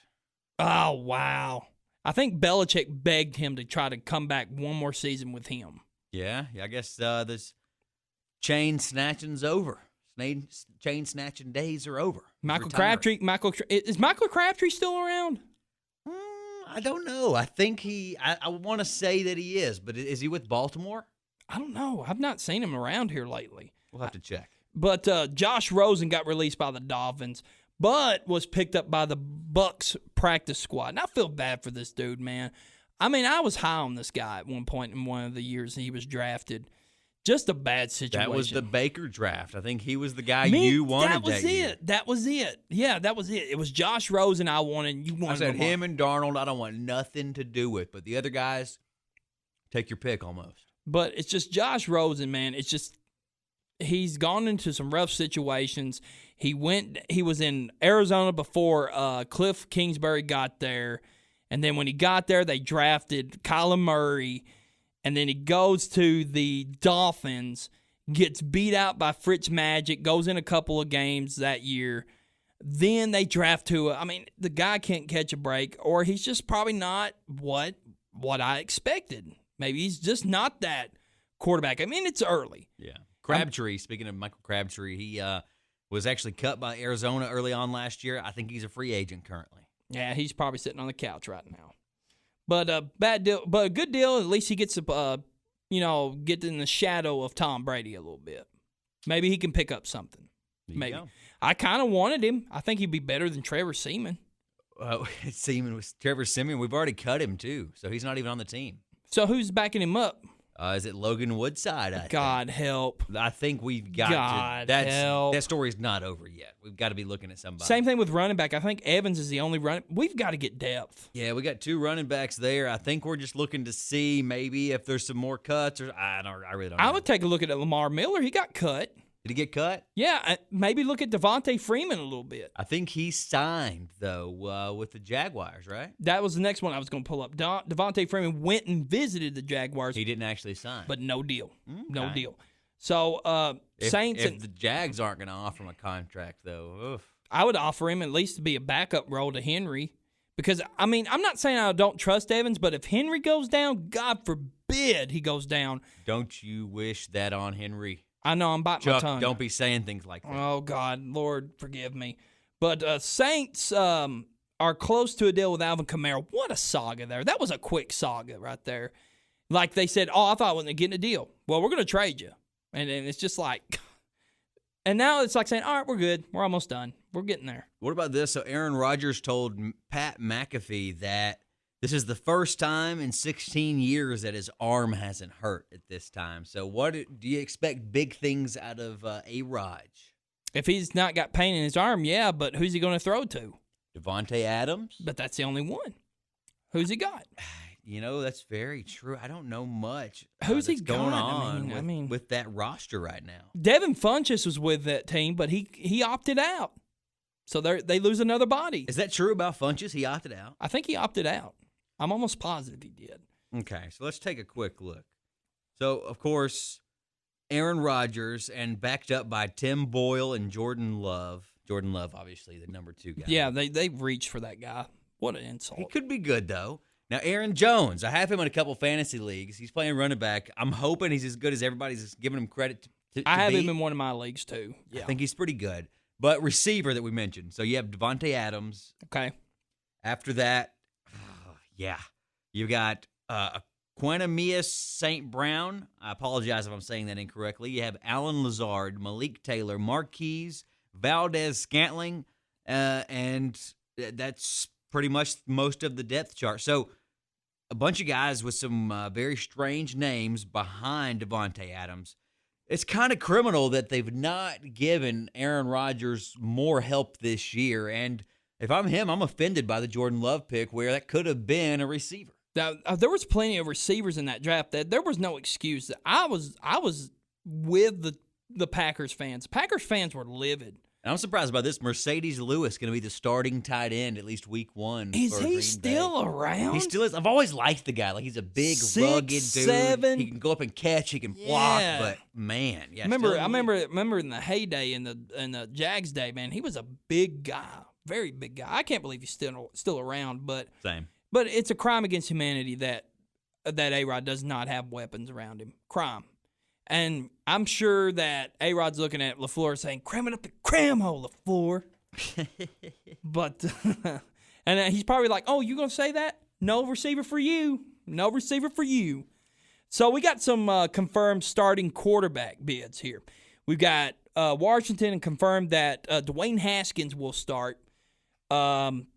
Oh wow! I think Belichick begged him to try to come back one more season with him. Yeah. I guess this chain snatching's over. Chain snatching days are over. Is Michael Crabtree still around? I don't know. I think I want to say that he is, but is he with Baltimore? I don't know. I've not seen him around here lately. We'll have to check. But Josh Rosen got released by the Dolphins, but was picked up by the Bucs practice squad. And I feel bad for this dude, man. I mean, I was high on this guy at one point in one of the years he was drafted. Just a bad situation. That was the Baker draft. I think he was the guy you wanted that year. That was it. Yeah, that was it. It was Josh Rosen I wanted. You wanted I said him and Darnold I don't want nothing to do with. But the other guys, take your pick almost. But it's just Josh Rosen, man. It's just he's gone into some rough situations. He was in Arizona before Cliff Kingsbury got there. And then when he got there, they drafted Kyler Murray. And then he goes to the Dolphins, gets beat out by Fritz Magic, goes in a couple of games that year. Then they draft Tua. I mean, the guy can't catch a break, or he's just probably not what I expected. Maybe he's just not that quarterback. I mean, it's early. Yeah. Crabtree, speaking of Michael Crabtree, he was actually cut by Arizona early on last year. I think he's a free agent currently. Yeah, he's probably sitting on the couch right now. But bad deal, but a good deal. At least he gets get in the shadow of Tom Brady a little bit. Maybe he can pick up something. Maybe. I kind of wanted him. I think he'd be better than Trevor Seaman. Trevor Siemian. We've already cut him too, so he's not even on the team. So who's backing him up? Is it Logan Woodside? God help. I think we've got God to. help. That story's not over yet. We've got to be looking at somebody. Same thing with running back. I think Evans is the only running. We've got to get depth. Yeah, we got 2 running backs there. I think we're just looking to see maybe if there's some more cuts. Or I really don't know. I would take a look at Lamar Miller. He got cut. Did he get cut? Yeah, maybe look at Devontae Freeman a little bit. I think he signed, though, with the Jaguars, right? That was the next one I was going to pull up. Devontae Freeman went and visited the Jaguars. He didn't actually sign. But no deal. Okay. No deal. So, Saints. If the Jags aren't going to offer him a contract, though, oof. I would offer him at least to be a backup role to Henry. Because, I mean, I'm not saying I don't trust Evans, but if Henry goes down, God forbid he goes down. Don't you wish that on Henry? I know, I'm biting my tongue. Don't be saying things like that. Oh, God, Lord, forgive me. But Saints are close to a deal with Alvin Kamara. What a saga there. That was a quick saga right there. Like they said, I thought I wasn't getting a deal. Well, we're going to trade you. And it's just like, and now it's like saying, all right, we're good. We're almost done. We're getting there. What about this? So Aaron Rodgers told Pat McAfee that this is the first time in 16 years that his arm hasn't hurt at this time. So what do you expect big things out of A-Rod? If he's not got pain in his arm, yeah, but who's he going to throw to? Devontae Adams? But that's the only one. Who's he got? That's very true. I don't know much. Who's he going got? on with that roster right now. Devin Funchess was with that team, but he opted out. So they lose another body. Is that true about Funchess? He opted out? I think he opted out. I'm almost positive he did. Okay, so let's take a quick look. So, of course, Aaron Rodgers and backed up by Tim Boyle and Jordan Love. Jordan Love, obviously, the number 2 guy. Yeah, they reached for that guy. What an insult. He could be good, though. Now, Aaron Jones, I have him in a couple fantasy leagues. He's playing running back. I'm hoping he's as good as everybody's giving him credit to I have be. him in one of my leagues, too. Yeah. I think he's pretty good. But receiver that we mentioned. So you have Devontae Adams. Okay. After that, you got Quanamius St. Brown. I apologize if I'm saying that incorrectly. You have Alan Lazard, Malik Taylor, Marquise, Valdez Scantling, and that's pretty much most of the depth chart. So a bunch of guys with some very strange names behind Devontae Adams. It's kind of criminal that they've not given Aaron Rodgers more help this year. And if I'm him, I'm offended by the Jordan Love pick where that could have been a receiver. Now, there was plenty of receivers in that draft. That there was no excuse. I was with the Packers fans. Packers fans were livid. And I'm surprised by this. Mercedes Lewis going to be the starting tight end at least week 1. Is he still around? He still is. I've always liked the guy. Like, he's a big, 6'7". rugged dude. He can go up and catch. He can block. But man, I remember in the heyday in the Jags day, man, he was a big guy, very big guy. I can't believe he's still around. But same. But it's a crime against humanity that A-Rod does not have weapons around him. Crime. And I'm sure that A-Rod's looking at LaFleur saying, cram it up the cram hole, LaFleur. But, and he's probably like, oh, you going to say that? no receiver for you. No receiver for you. So we got some confirmed starting quarterback bids here. We've got Washington confirmed that Dwayne Haskins will start.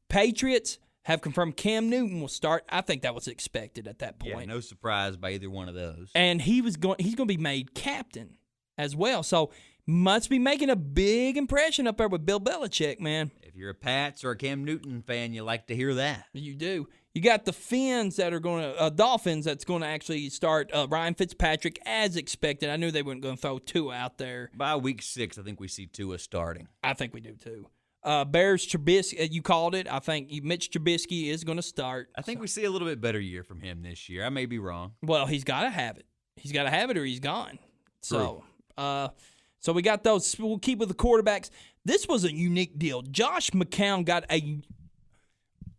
Patriots have confirmed Cam Newton will start. I think that was expected at that point. Yeah, no surprise by either one of those. And he's going to be made captain as well. So must be making a big impression up there with Bill Belichick, man. If you're a Pats or a Cam Newton fan, you like to hear that. You do. You got the Fins that are going to Dolphins that's going to actually start Ryan Fitzpatrick as expected. I knew they weren't going to throw Tua out there. By week 6, I think we see Tua starting. I think we do too. Bears Trubisky, you called it. I think Mitch Trubisky is going to start. I think we see a little bit better year from him this year. I may be wrong. Well, he's got to have it. He's got to have it or he's gone. So, so we got those. We'll keep with the quarterbacks. This was a unique deal. Josh McCown got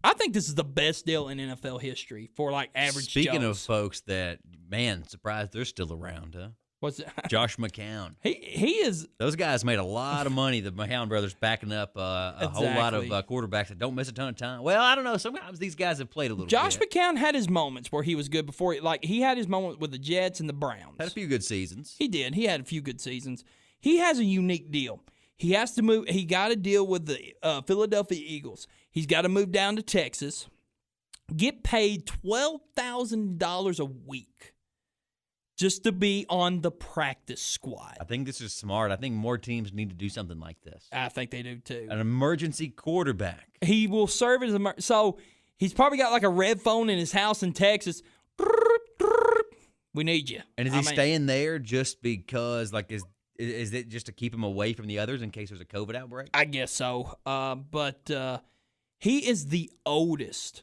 I think this is the best deal in NFL history for like average Speaking Joes. of folks that, man, surprised they're still around, huh? What's it? Josh McCown. He is. Those guys made a lot of money, the McCown brothers, backing up a whole lot of quarterbacks that don't miss a ton of time. Well, I don't know. Sometimes these guys have played a little Josh bit. McCown had his moments where he was good before. He had his moment with the Jets and the Browns. Had a few good seasons. He did. He had a few good seasons. He has a unique deal. He has to move. He got to deal with the Philadelphia Eagles. He's got to move down to Texas, get paid $12,000 a week just to be on the practice squad. I think this is smart. I think more teams need to do something like this. I think they do too. An emergency quarterback. He will serve as so he's probably got like a red phone in his house in Texas. We need you. And is he staying there just because, like, is it just to keep him away from the others in case there's a COVID outbreak? I guess so. But he is the oldest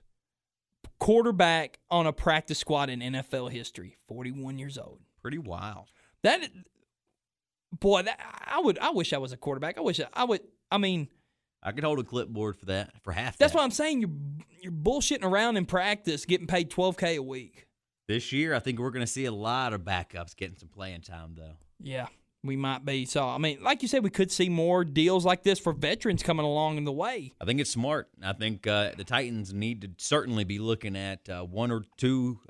quarterback on a practice squad in NFL history. 41 years old. Pretty wild. I wish I was a quarterback. I could hold a clipboard for that, for half That's that. what I'm saying. You're bullshitting around in practice, getting paid $12K a week. This year, I think we're going to see a lot of backups getting some playing time, though. Yeah, we might be. So, like you said, we could see more deals like this for veterans coming along in the way. I think it's smart. I think the Titans need to certainly be looking at one or two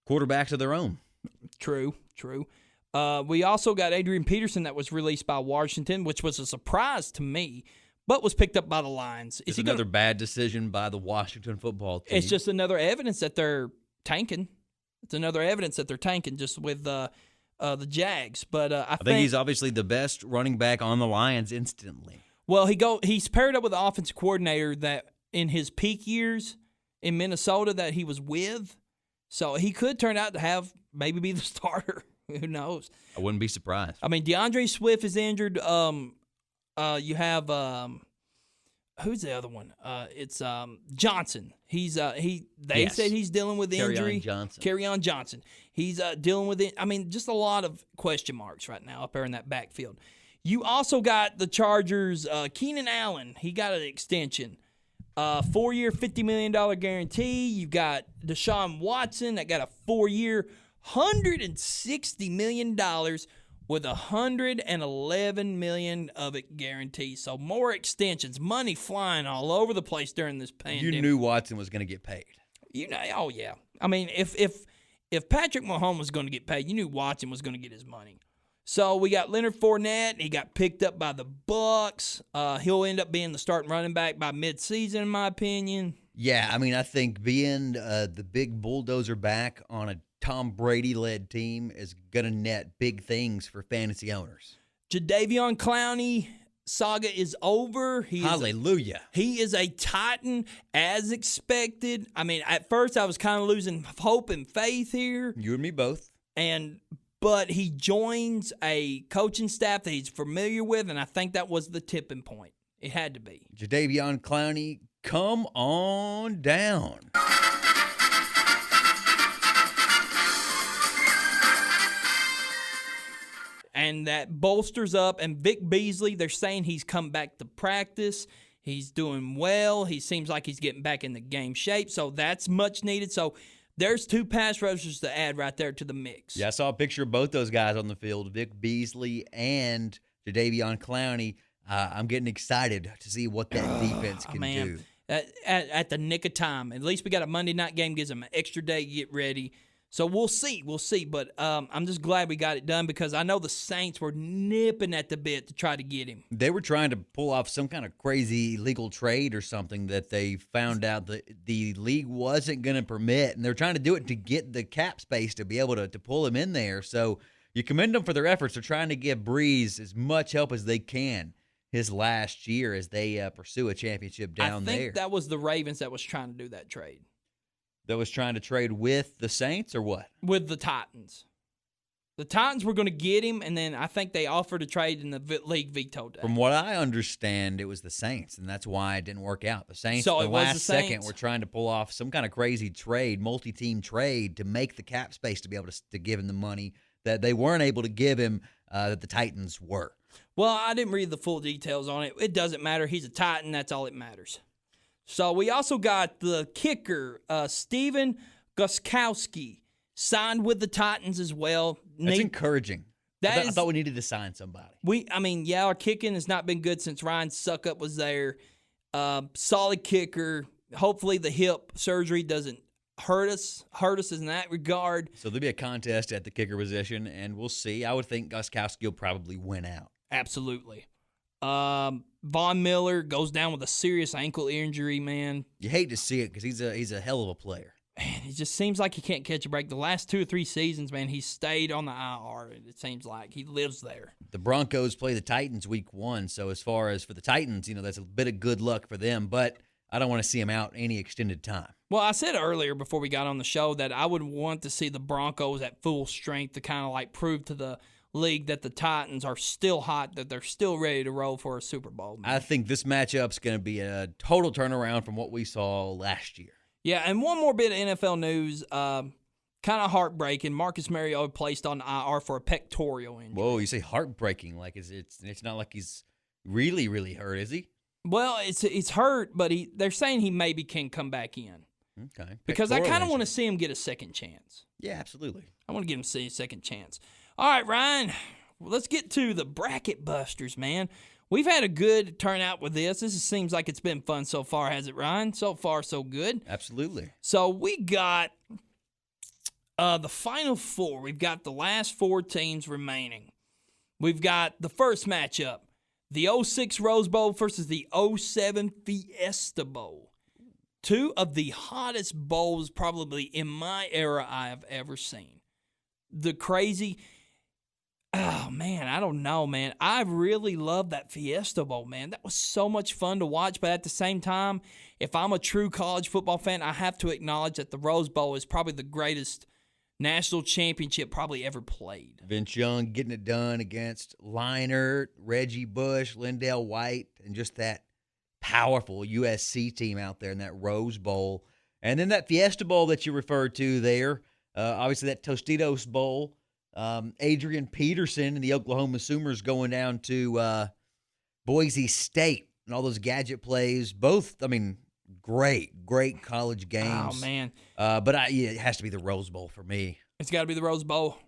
quarterbacks of their own. True. We also got Adrian Peterson that was released by Washington, which was a surprise to me, but was picked up by the Lions. It's another bad decision by the Washington football team. It's just another evidence that they're tanking. It's another evidence that they're tanking just with the Jags. But I think he's obviously the best running back on the Lions instantly. Well, he's paired up with the offensive coordinator that in his peak years in Minnesota that he was with. So he could turn out to maybe be the starter. Who knows? I wouldn't be surprised. DeAndre Swift is injured. You have who's the other one? It's Johnson. He's they said he's dealing with injury. Kerryon Johnson. He's dealing with it. Just a lot of question marks right now up there in that backfield. You also got the Chargers. Keenan Allen. He got an extension. 4-year, $50 million guarantee. You've got Deshaun Watson that got a 4-year, $160 million with $111 million of it guaranteed. So more extensions, money flying all over the place during this pandemic. You knew Watson was going to get paid. Oh yeah. If Patrick Mahomes was going to get paid, you knew Watson was going to get his money. So we got Leonard Fournette. He got picked up by the Bucs. He'll end up being the starting running back by midseason, in my opinion. Yeah, I think being the big bulldozer back on a Tom Brady-led team is going to net big things for fantasy owners. Jadeveon Clowney saga is over. Hallelujah. He is a Titan as expected. At first I was kind of losing hope and faith here. You and me both. But he joins a coaching staff that he's familiar with, and I think that was the tipping point. It had to be. Jadeveon Clowney, come on down. And that bolsters up. And Vic Beasley, they're saying he's come back to practice. He's doing well. He seems like he's getting back in the game shape. So that's much needed. So there's 2 pass rushers to add right there to the mix. Yeah, I saw a picture of both those guys on the field, Vic Beasley and Jadeveon Clowney. I'm getting excited to see what that defense can do. at the nick of time. At least we got a Monday night game, gives them an extra day to get ready. So we'll see. But I'm just glad we got it done because I know the Saints were nipping at the bit to try to get him. They were trying to pull off some kind of crazy legal trade or something that they found out that the league wasn't going to permit, and they're trying to do it to get the cap space to be able to pull him in there. So you commend them for their efforts. They're trying to give Breeze as much help as they can his last year as they pursue a championship down there. I think that was the Ravens that was trying to do that trade. That was trying to trade with the Saints or what? With the Titans. The Titans were going to get him, and then I think they offered a trade, and the league vetoed that. From what I understand, it was the Saints, and that's why it didn't work out. The Saints, So the it was last the second, Saints. were trying to pull off some kind of crazy trade, multi-team trade, to make the cap space to be able to give him the money that they weren't able to give him that the Titans were. Well, I didn't read the full details on it. It doesn't matter. He's a Titan. That's all that matters. So we also got the kicker, Steven Gostkowski, signed with the Titans as well. That's encouraging. That I thought we needed to sign somebody. Our kicking has not been good since Ryan Suckup was there. Solid kicker. Hopefully the hip surgery doesn't hurt us in that regard. So there'll be a contest at the kicker position, and we'll see. I would think Gostkowski will probably win out. Absolutely. Von Miller goes down with a serious ankle injury, man. You hate to see it because he's a hell of a player. Man, it just seems like he can't catch a break. The last 2 or 3 seasons, man, he's stayed on the IR. It seems like he lives there. The Broncos play the Titans week 1, so as far as for the Titans, that's a bit of good luck for them, but I don't want to see him out any extended time. Well, I said earlier before we got on the show that I would want to see the Broncos at full strength to kind of like prove to the league that the Titans are still hot, that they're still ready to roll for a Super Bowl. Man. I think this matchup's going to be a total turnaround from what we saw last year. Yeah, and one more bit of NFL news, kind of heartbreaking. Marcus Mariota placed on IR for a pectoral injury. Whoa, you say heartbreaking? Like it's not like he's really, really hurt, is he? Well, it's hurt, but they're saying he maybe can come back in. Okay. Because I kind of want to see him get a second chance. Yeah, absolutely. I want to get him to see a second chance. All right, Ryan, let's get to the bracket busters, man. We've had a good turnout with this. This seems like it's been fun so far, has it, Ryan? So far, so good. Absolutely. So we got the final 4. We've got the last 4 teams remaining. We've got the first matchup, the 06 Rose Bowl versus the 07 Fiesta Bowl. 2 of the hottest bowls probably in my era I have ever seen. The crazy... Oh, man, I don't know, man. I really love that Fiesta Bowl, man. That was so much fun to watch, but at the same time, if I'm a true college football fan, I have to acknowledge that the Rose Bowl is probably the greatest national championship probably ever played. Vince Young getting it done against Leinert, Reggie Bush, Lindell White, and just that powerful USC team out there in that Rose Bowl. And then that Fiesta Bowl that you referred to there, obviously that Tostitos Bowl. Adrian Peterson and the Oklahoma Sooners going down to Boise State and all those gadget plays. Both, great college games. Oh, man. But it has to be the Rose Bowl for me. It's got to be the Rose Bowl.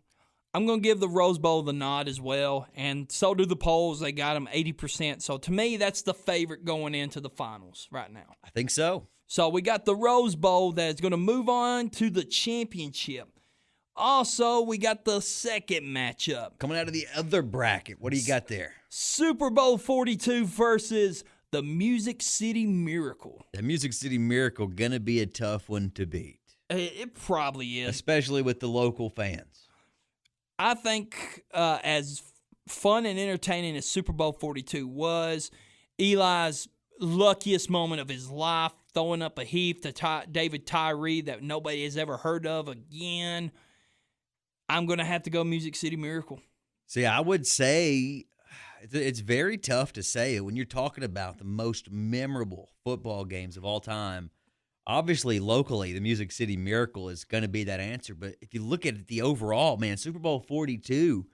I'm going to give the Rose Bowl the nod as well, and so do the polls. They got them 80%. So, to me, that's the favorite going into the finals right now. I think so. So, we got the Rose Bowl that's going to move on to the championship. Also, we got the second matchup. Coming out of the other bracket, what do you got there? Super Bowl 42 versus the Music City Miracle. The Music City Miracle going to be a tough one to beat. It probably is. Especially with the local fans. I think as fun and entertaining as Super Bowl 42 was, Eli's luckiest moment of his life, throwing up a heave to David Tyree that nobody has ever heard of again. I'm going to have to go Music City Miracle. See, I would say it's very tough to say when you're talking about the most memorable football games of all time. Obviously, locally, the Music City Miracle is going to be that answer. But if you look at the overall, man, Super Bowl 42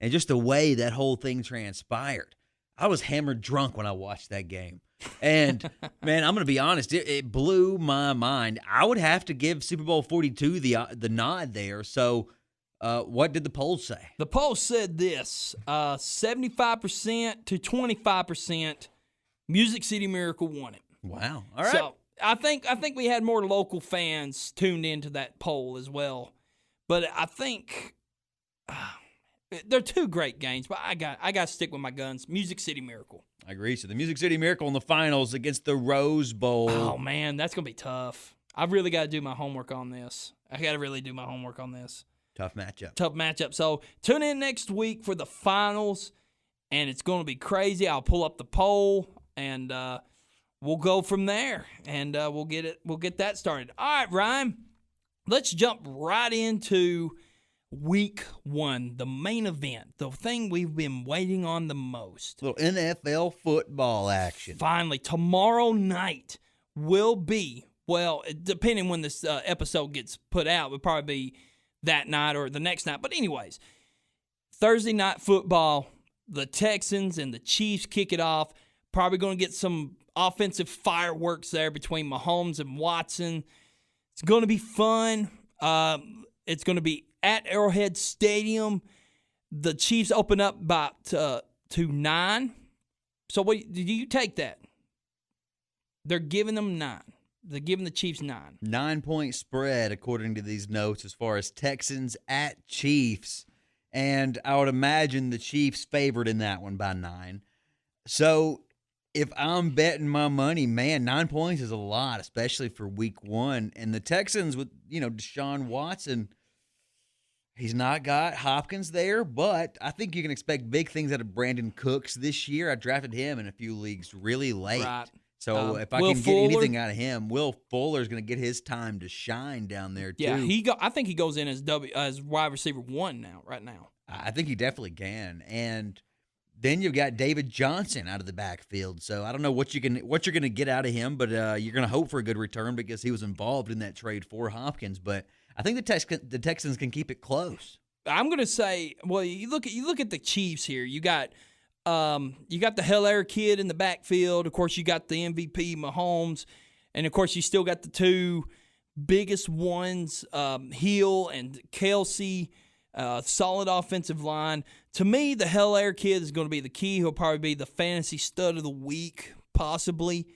and just the way that whole thing transpired, I was hammered drunk when I watched that game. And, man, I'm going to be honest, it blew my mind. I would have to give Super Bowl 42 the nod there. So, what did the polls say? The poll said this, 75% to 25%, Music City Miracle won it. Wow. All right. So I think we had more local fans tuned into that poll as well. But I think they're two great games. But I got to stick with my guns. Music City Miracle. I agree. So the Music City Miracle in the finals against the Rose Bowl. Oh man, that's gonna be tough. I've really got to do my homework on this. I got to really do my homework on this. Tough matchup. Tough matchup. So tune in next week for the finals, and it's going to be crazy. I'll pull up the poll, and we'll go from there, and we'll get that started. All right, Ryan, let's jump right into week 1, the main event, the thing we've been waiting on the most. Little NFL football action. Finally, tomorrow night will be, well, depending when this episode gets put out, it'll probably be that night or the next night. But anyways, Thursday night football, the Texans and the Chiefs kick it off. Probably going to get some offensive fireworks there between Mahomes and Watson. It's going to be fun. It's going to be at Arrowhead Stadium. The Chiefs open up about to 9. So what do you take that? They're giving them 9. They're giving the Chiefs 9. 9-point spread, according to these notes, as far as Texans at Chiefs. And I would imagine the Chiefs favored in that one by 9. So if I'm betting my money, man, 9 points is a lot, especially for week 1. And the Texans with, Deshaun Watson, he's not got Hopkins there, but I think you can expect big things out of Brandon Cooks this year. I drafted him in a few leagues really late. Right. So if I Will can Fuller, get anything out of him, Will Fuller's going to get his time to shine down there too. Yeah, I think he goes in as wide receiver 1 right now. I think he definitely can. And then you've got David Johnson out of the backfield. So I don't know what you're going to get out of him, but you're going to hope for a good return because he was involved in that trade for Hopkins. But I think the Texans can keep it close. I'm going to say, well, you look at the Chiefs here. You got the Hilaire kid in the backfield. Of course, you got the MVP Mahomes, and of course, you still got the two biggest ones, Hill and Kelsey. Solid offensive line. To me, the Hilaire kid is going to be the key. He'll probably be the fantasy stud of the week, possibly.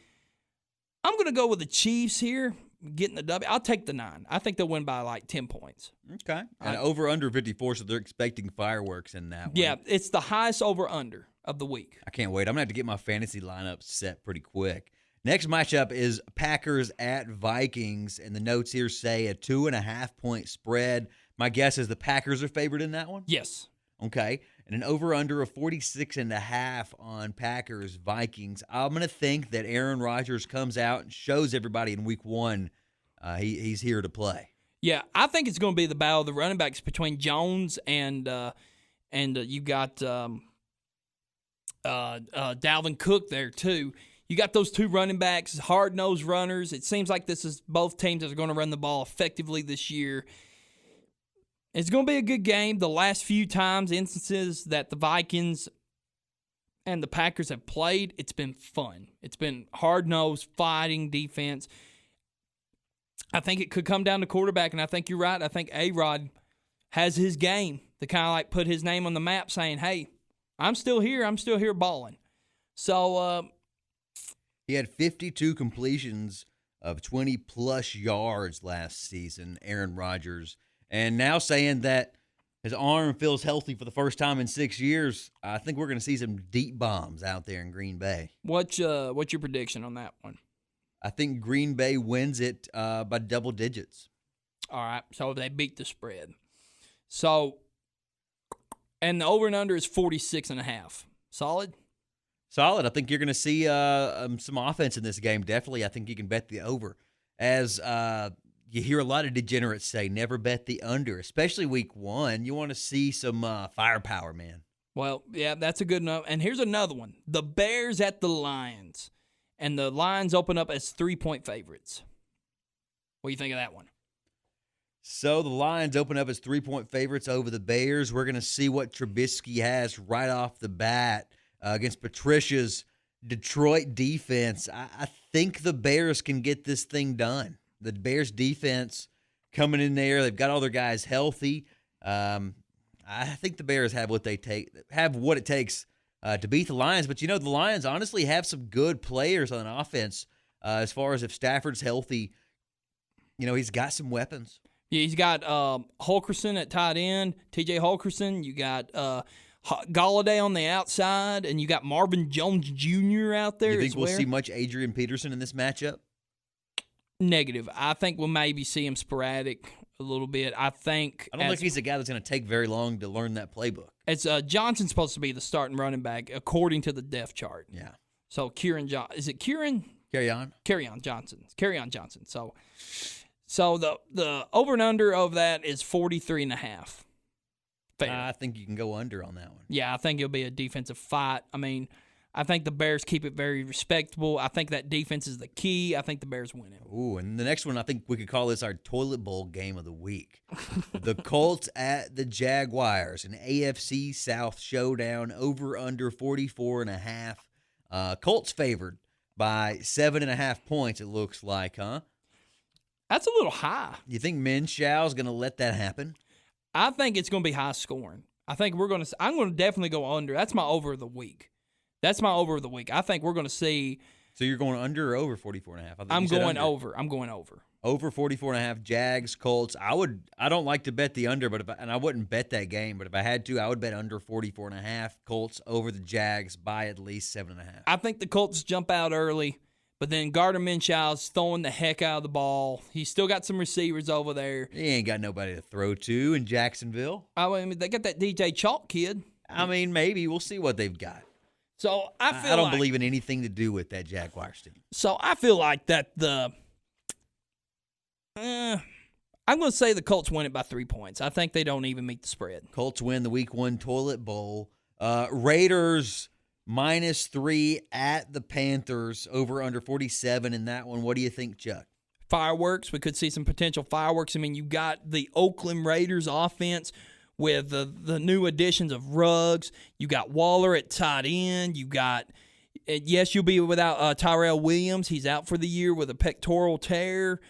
I'm going to go with the Chiefs here, getting the W. I'll take the 9. I think they'll win by like 10 points. Okay. And over under 54, so they're expecting fireworks in that one. Yeah, it's the highest over under of the week. I can't wait. I'm going to have to get my fantasy lineup set pretty quick. Next matchup is Packers at Vikings, and the notes here say a 2.5-point spread. My guess is the Packers are favored in that one? Yes. Okay. And an over-under of 46.5 on Packers-Vikings. I'm going to think that Aaron Rodgers comes out and shows everybody in week 1 he's here to play. Yeah, I think it's going to be the battle of the running backs between Jones and you got Dalvin Cook there too. You got those two running backs, hard-nosed runners. It seems like this is both teams that are going to run the ball effectively this year. It's going to be a good game. The last few instances that the Vikings and the Packers have played, it's been fun. It's been hard-nosed, fighting defense. I think it could come down to quarterback, and I think you're right. I think A-Rod has his game to kind of like put his name on the map saying, hey, I'm still here. I'm still here balling. So he had 52 completions of 20-plus yards last season, Aaron Rodgers. And now saying that his arm feels healthy for the first time in 6 years, I think we're going to see some deep bombs out there in Green Bay. What's your prediction on that one? I think Green Bay wins it by double digits. All right, so they beat the spread. So, and the over and under is 46.5. Solid? Solid. I think you're going to see some offense in this game. Definitely, I think you can bet the over. As you hear a lot of degenerates say, never bet the under, especially week 1. You want to see some firepower, man. Well, yeah, that's a good enough. And here's another one. The Bears at the Lions. And the Lions open up as 3-point favorites. What do you think of that one? So the Lions open up as 3-point favorites over the Bears. We're going to see what Trubisky has right off the bat against Patricia's Detroit defense. I think the Bears can get this thing done. The Bears defense coming in there, they've got all their guys healthy. I think the Bears have what it takes to beat the Lions. But, the Lions honestly have some good players on offense. As far as if Stafford's healthy, he's got some weapons. Yeah, he's got Holkerson at tight end, T.J. Holkerson. You got Galladay on the outside, and you got Marvin Jones Jr. out there. You think as we'll well. see much Adrian Peterson in this matchup? Negative. I think we'll maybe see him sporadic a little bit. I don't think he's a guy that's going to take very long to learn that playbook. It's Johnson's supposed to be the starting running back according to the depth chart. Yeah. So is it Kieran? Carry on. Kerryon Johnson. So the over and under of that is 43.5. Fair. I think you can go under on that one. Yeah, I think it'll be a defensive fight. I mean, I think the Bears keep it very respectable. I think that defense is the key. I think the Bears win it. Ooh, and the next one, I think we could call this our toilet bowl game of the week. The Colts at the Jaguars, an AFC South showdown, over under 44.5. Colts favored by 7.5 points, it looks like, huh? That's a little high. You think Minshaw's going to let that happen? I think it's going to be high scoring. I'm going to definitely go under. That's my over of the week. I think we're going to see. So you're going under or over 44.5? I'm going over. Over 44.5. Jags, Colts. I don't like to bet the under, and I wouldn't bet that game. But if I had to, I would bet under 44.5. Colts over the Jags by at least 7.5. I think the Colts jump out early, but then Gardner Minshaw's throwing the heck out of the ball. He's still got some receivers over there. He ain't got nobody to throw to in Jacksonville. I mean, they got that DJ Chalk kid. I mean, maybe we'll see what they've got. So I don't believe in anything to do with that Jaguars team. So I feel like that I'm going to say the Colts win it by 3 points. I think they don't even meet the spread. Colts win the Week 1 toilet bowl. Raiders -3 at the Panthers, over under 47 in that one. What do you think, Chuck? Fireworks. We could see some potential fireworks. I mean, you got the Oakland Raiders offense with the new additions of Ruggs. You got Waller at tight end. You got, yes, you'll be without Tyrell Williams. He's out for the year with a pectoral tear.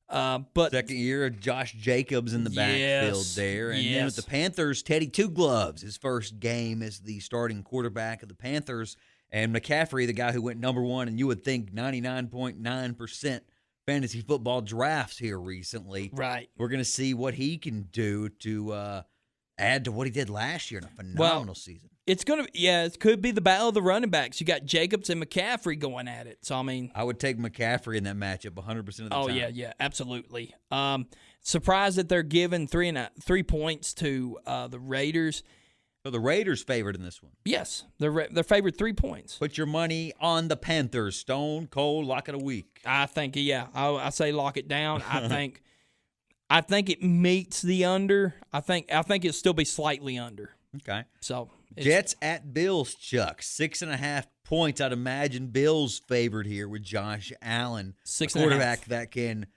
But second year of Josh Jacobs in the backfield there. And then with the Panthers, Teddy Two Gloves, his first game as the starting quarterback of the Panthers. And McCaffrey, the guy who went number 1, and you would think 99.9% fantasy football drafts here recently. Right. We're going to see what he can do to add to what he did last year in a phenomenal season. It's going to, it could be the battle of the running backs. You got Jacobs and McCaffrey going at it. So, I mean, I would take McCaffrey in that matchup 100% of the time. Oh, yeah, absolutely. Surprised that they're giving 3 points to the Raiders. So the Raiders favored in this one. Yes, they're favored 3 points. Put your money on the Panthers. Stone cold lock it a week. I think, I say lock it down. I think it meets the under. I think it'll still be slightly under. Okay. So Jets at Bills, Chuck. 6.5 points. I'd imagine Bills favored here with Josh Allen, a quarterback that can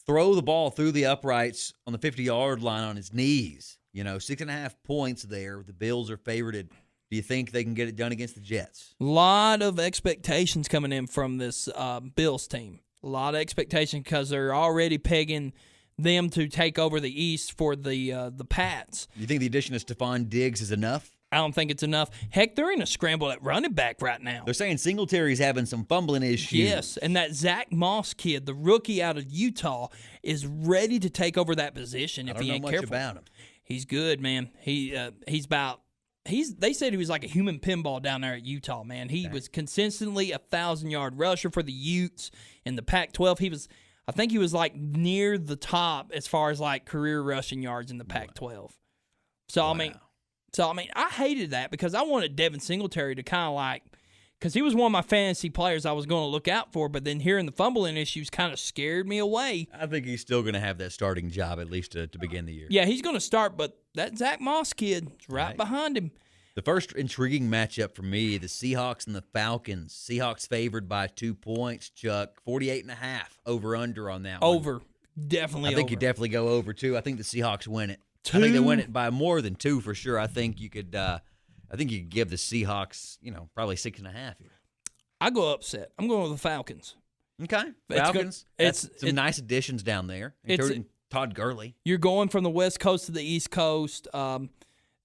throw the ball through the uprights on the 50-yard line on his knees. 6.5 points there. The Bills are favored. Do you think they can get it done against the Jets? A lot of expectations coming in from this Bills team. A lot of expectation because they're already pegging them to take over the East for the Pats. You think the addition of Stephon Diggs is enough? I don't think it's enough. Heck, they're in a scramble at running back right now. They're saying Singletary's having some fumbling issues. Yes, and that Zach Moss kid, the rookie out of Utah, is ready to take over that position if he ain't careful. I don't know much about him. He's good, man. They said he was like a human pinball down there at Utah, man. He was consistently a 1,000-yard rusher for the Utes in the Pac-12. I think he was like near the top as far as like career rushing yards in the Pac-12. So I mean, I hated that because I wanted Devin Singletary to kind of like, because he was one of my fantasy players I was going to look out for, but then hearing the fumbling issues kind of scared me away. I think he's still going to have that starting job at least to begin the year. Yeah, he's going to start, but that Zach Moss kid is right behind him. The first intriguing matchup for me, the Seahawks and the Falcons. Seahawks favored by 2 points, Chuck. 48.5 over-under on that one. Over. Definitely over. I think you definitely go over, too. I think the Seahawks win it. I think they win it by more than 2 for sure. I think you could give the Seahawks, probably 6.5 here. I go upset. I'm going with the Falcons. Okay. Falcons. It's some nice additions down there, including Todd Gurley. You're going from the West Coast to the East Coast.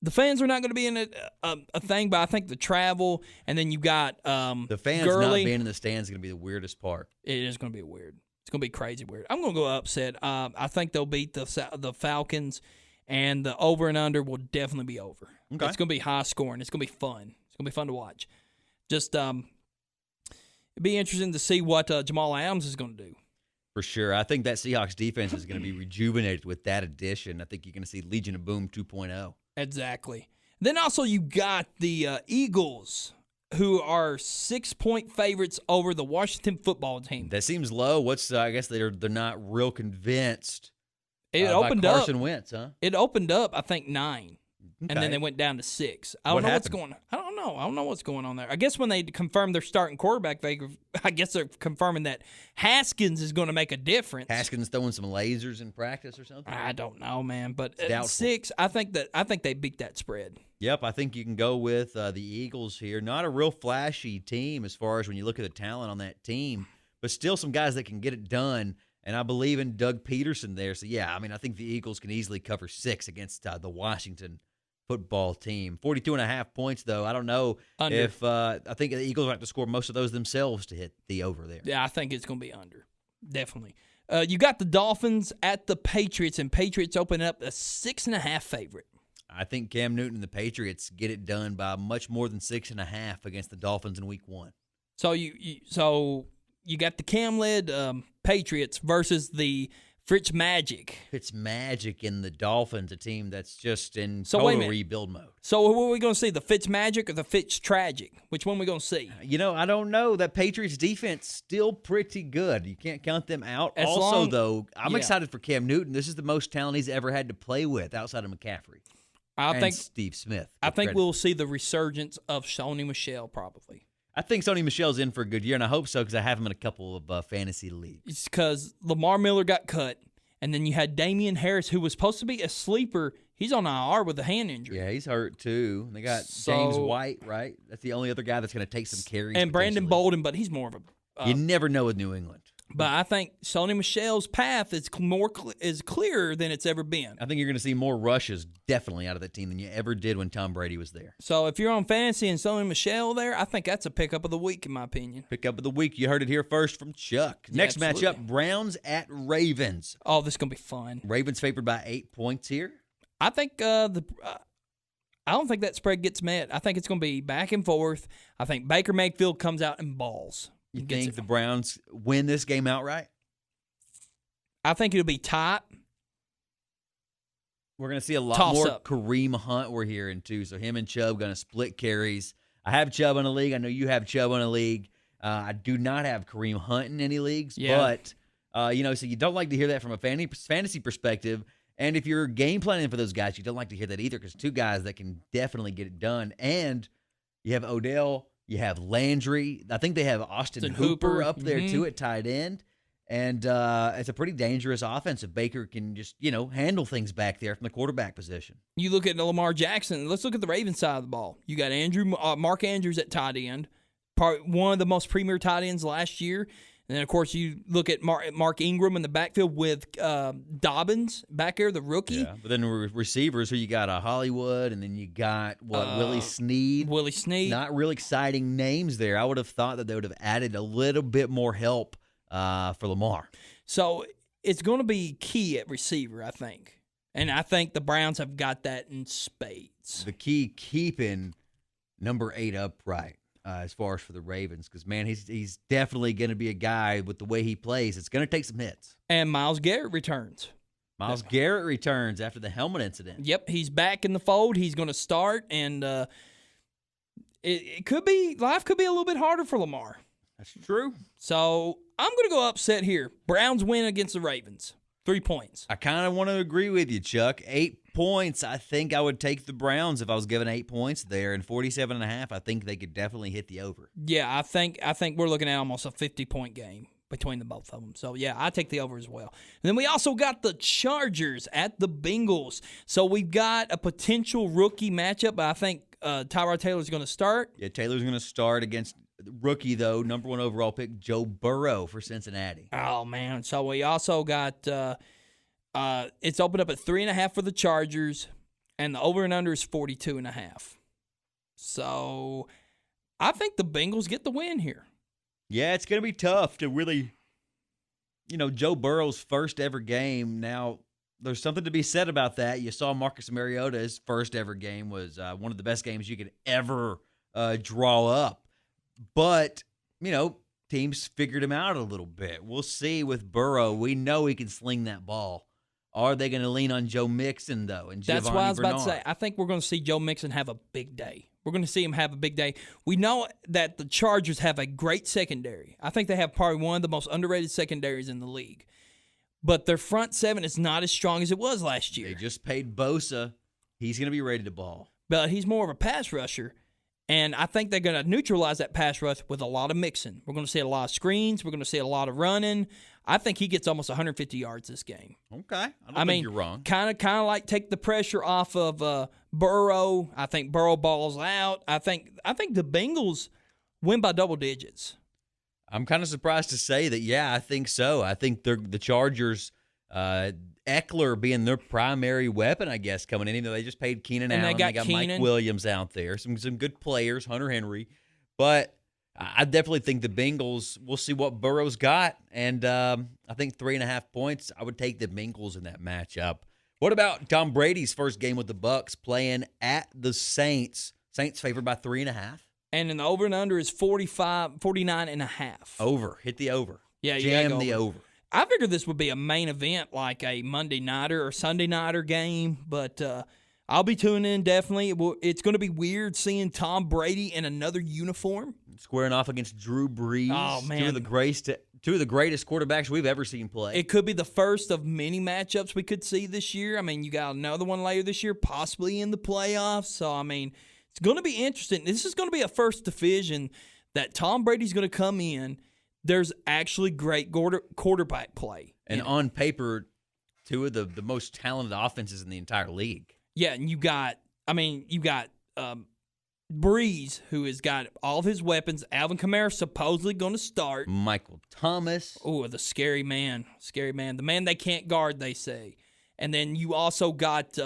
the fans are not going to be in a thing, but I think the travel, and then you got The fans Gurley. not being in the stands is going to be the weirdest part. It is going to be weird. It's going to be crazy weird. I'm going to go upset. I think they'll beat the Falcons, and the over and under will definitely be over. Okay. It's going to be high scoring. It's going to be fun. It's going to be fun to watch. Just it'd be interesting to see what Jamal Adams is going to do. For sure. I think that Seahawks defense is going to be rejuvenated with that addition. I think you're going to see Legion of Boom 2.0. Exactly. Then also you got the Eagles, who are 6-point favorites over the Washington football team. That seems low. I guess they're not real convinced. It by opened up. Carson Wentz, huh? It opened up, I think, 9. And Okay. then they went down to 6. I don't What know what's happened? going on. I don't know. I don't know what's going on there. I guess when they confirmed their starting quarterback, I guess they're confirming that Haskins is going to make a difference. Haskins throwing some lasers in practice or something. I don't know, man. But at Doubtful. 6, I think they beat that spread. Yep, I think you can go with the Eagles here. Not a real flashy team as far as when you look at the talent on that team, but still some guys that can get it done. And I believe in Doug Peterson there. So, yeah, I mean, I think the Eagles can easily cover 6 against the Washington football team. 42.5 points, though. I don't know Under. if I think the Eagles have to score most of those themselves to hit the over there. Yeah, I think it's going to be under. Definitely. You got the Dolphins at the Patriots, and Patriots open up a 6.5 favorite. I think Cam Newton and the Patriots get it done by much more than 6.5 against the Dolphins in Week 1. So you got the Cam-led Patriots versus the Fritz Magic. It's magic in the Dolphins, a team that's just in So wait a total minute. rebuild mode. So what are we going to see, the Fitz Magic or the Fitz Tragic? Which one are we going to see? You know, I don't know. That Patriots defense still pretty good. You can't count them out. As Also, long- though, I'm yeah. excited for Cam Newton. This is the most talent he's ever had to play with outside of McCaffrey I and think Steve Smith. I Give think credit. we'll see the resurgence of Sony Michel probably. I think Sony Michel's in for a good year, and I hope so because I have him in a couple of fantasy leagues. It's because Lamar Miller got cut, and then you had Damian Harris, who was supposed to be a sleeper. He's on IR with a hand injury. Yeah, he's hurt too. They got James White, right? That's the only other guy that's going to take some carries. And Brandon potentially. Bolden, but he's more of a. You never know with New England. But I think Sony Michel's path is clearer than it's ever been. I think you're going to see more rushes definitely out of that team than you ever did when Tom Brady was there. So if you're on fantasy and Sony Michel there, I think that's a pickup of the week in my opinion. Pick up of the week. You heard it here first from Chuck. Next absolutely. matchup, Browns at Ravens. Oh, this is gonna be fun. Ravens favored by 8 points here. I think I don't think that spread gets met. I think it's gonna be back and forth. I think Baker Mayfield comes out and balls. You Gets think it. the Browns win this game outright? I think it'll be tight. We're going to see a lot Toss more up. Kareem Hunt we're hearing too. So him and Chubb going to split carries. I have Chubb in a league. I know you have Chubb in a league. I do not have Kareem Hunt in any leagues. Yeah. But, so you don't like to hear that from a fantasy perspective. And if you're game planning for those guys, you don't like to hear that either because two guys that can definitely get it done. And you have Odell, you have Landry. I think they have Austin Hooper up there too at tight end. And it's a pretty dangerous offense if Baker can just, handle things back there from the quarterback position. You look at Lamar Jackson. Let's look at the Ravens side of the ball. You got Mark Andrews at tight end, one of the most premier tight ends last year. And then, of course, you look at Mark Ingram in the backfield with Dobbins back there, the rookie. Yeah, but then receivers, who you got Hollywood, and then you got, Willie Snead. Willie Snead. Not real exciting names there. I would have thought that they would have added a little bit more help for Lamar. So it's going to be key at receiver, I think. And I think the Browns have got that in spades. The key, keeping number 8 upright. As far as for the Ravens, because, man, he's definitely going to be a guy with the way he plays. It's going to take some hits. And Myles Garrett returns. Myles Garrett returns after the helmet incident. Yep, he's back in the fold. He's going to start, and it could be life could be a little bit harder for Lamar. That's true. So I'm going to go upset here. Browns win against the Ravens. 3 points. I kind of want to agree with you, Chuck. 8 points. I think I would take the Browns if I was given 8 points there. And 47.5, I think they could definitely hit the over. Yeah, I think we're looking at almost a 50-point game between the both of them. So, yeah, I take the over as well. And then we also got the Chargers at the Bengals. So we've got a potential rookie matchup, but I think Tyrod Taylor's going to start. Yeah, Taylor's going to start against rookie, though, number 1 overall pick, Joe Burrow for Cincinnati. Oh, man. So we also got it's opened up at 3.5 for the Chargers. and the over and under is 42.5. So I think the Bengals get the win here. Yeah, it's going to be tough to really, Joe Burrow's first ever game. Now, there's something to be said about that. You saw Marcus Mariota's first ever game was one of the best games you could ever draw up. But, teams figured him out a little bit. We'll see with Burrow. We know he can sling that ball. Are they going to lean on Joe Mixon, though? And That's Giovanni what I was Bernard? about to say. I think we're going to see Joe Mixon have a big day. We're going to see him have a big day. We know that the Chargers have a great secondary. I think they have probably one of the most underrated secondaries in the league. But their front seven is not as strong as it was last year. They just paid Bosa. He's going to be ready to ball. But he's more of a pass rusher. And I think they're going to neutralize that pass rush with a lot of mixing. We're going to see a lot of screens. We're going to see a lot of running. I think he gets almost 150 yards this game. Okay. I mean, you're wrong. Kind of like take the pressure off of Burrow. I think Burrow balls out. I think the Bengals win by double digits. I'm kind of surprised to say that, yeah, I think so. I think the Chargers, Eckler being their primary weapon, I guess, coming in. Even though they just paid Keenan And Allen. they got Mike Keenan. Williams out there. Some good players, Hunter Henry. But I definitely think the Bengals, we'll see what Burrow's got. And I think 3.5 points, I would take the Bengals in that matchup. What about Tom Brady's first game with the Bucs playing at the Saints? Saints favored by 3.5. And then the over and under is 49.5. Over. Hit the over. Yeah, you gotta Jam go the over. I figured this would be a main event, like a Monday nighter or Sunday nighter game, but I'll be tuning in definitely. It's going to be weird seeing Tom Brady in another uniform. Squaring off against Drew Brees. Oh, man. Two of the greatest quarterbacks we've ever seen play. It could be the first of many matchups we could see this year. I mean, you got another one later this year, possibly in the playoffs. So, I mean, it's going to be interesting. This is going to be a first division that Tom Brady's going to come in. There's actually great quarterback play. And on paper, two of the most talented offenses in the entire league. Yeah, and you got Breeze, who has got all of his weapons. Alvin Kamara supposedly going to start. Michael Thomas. Oh, the scary man. The man they can't guard, they say. And then you also got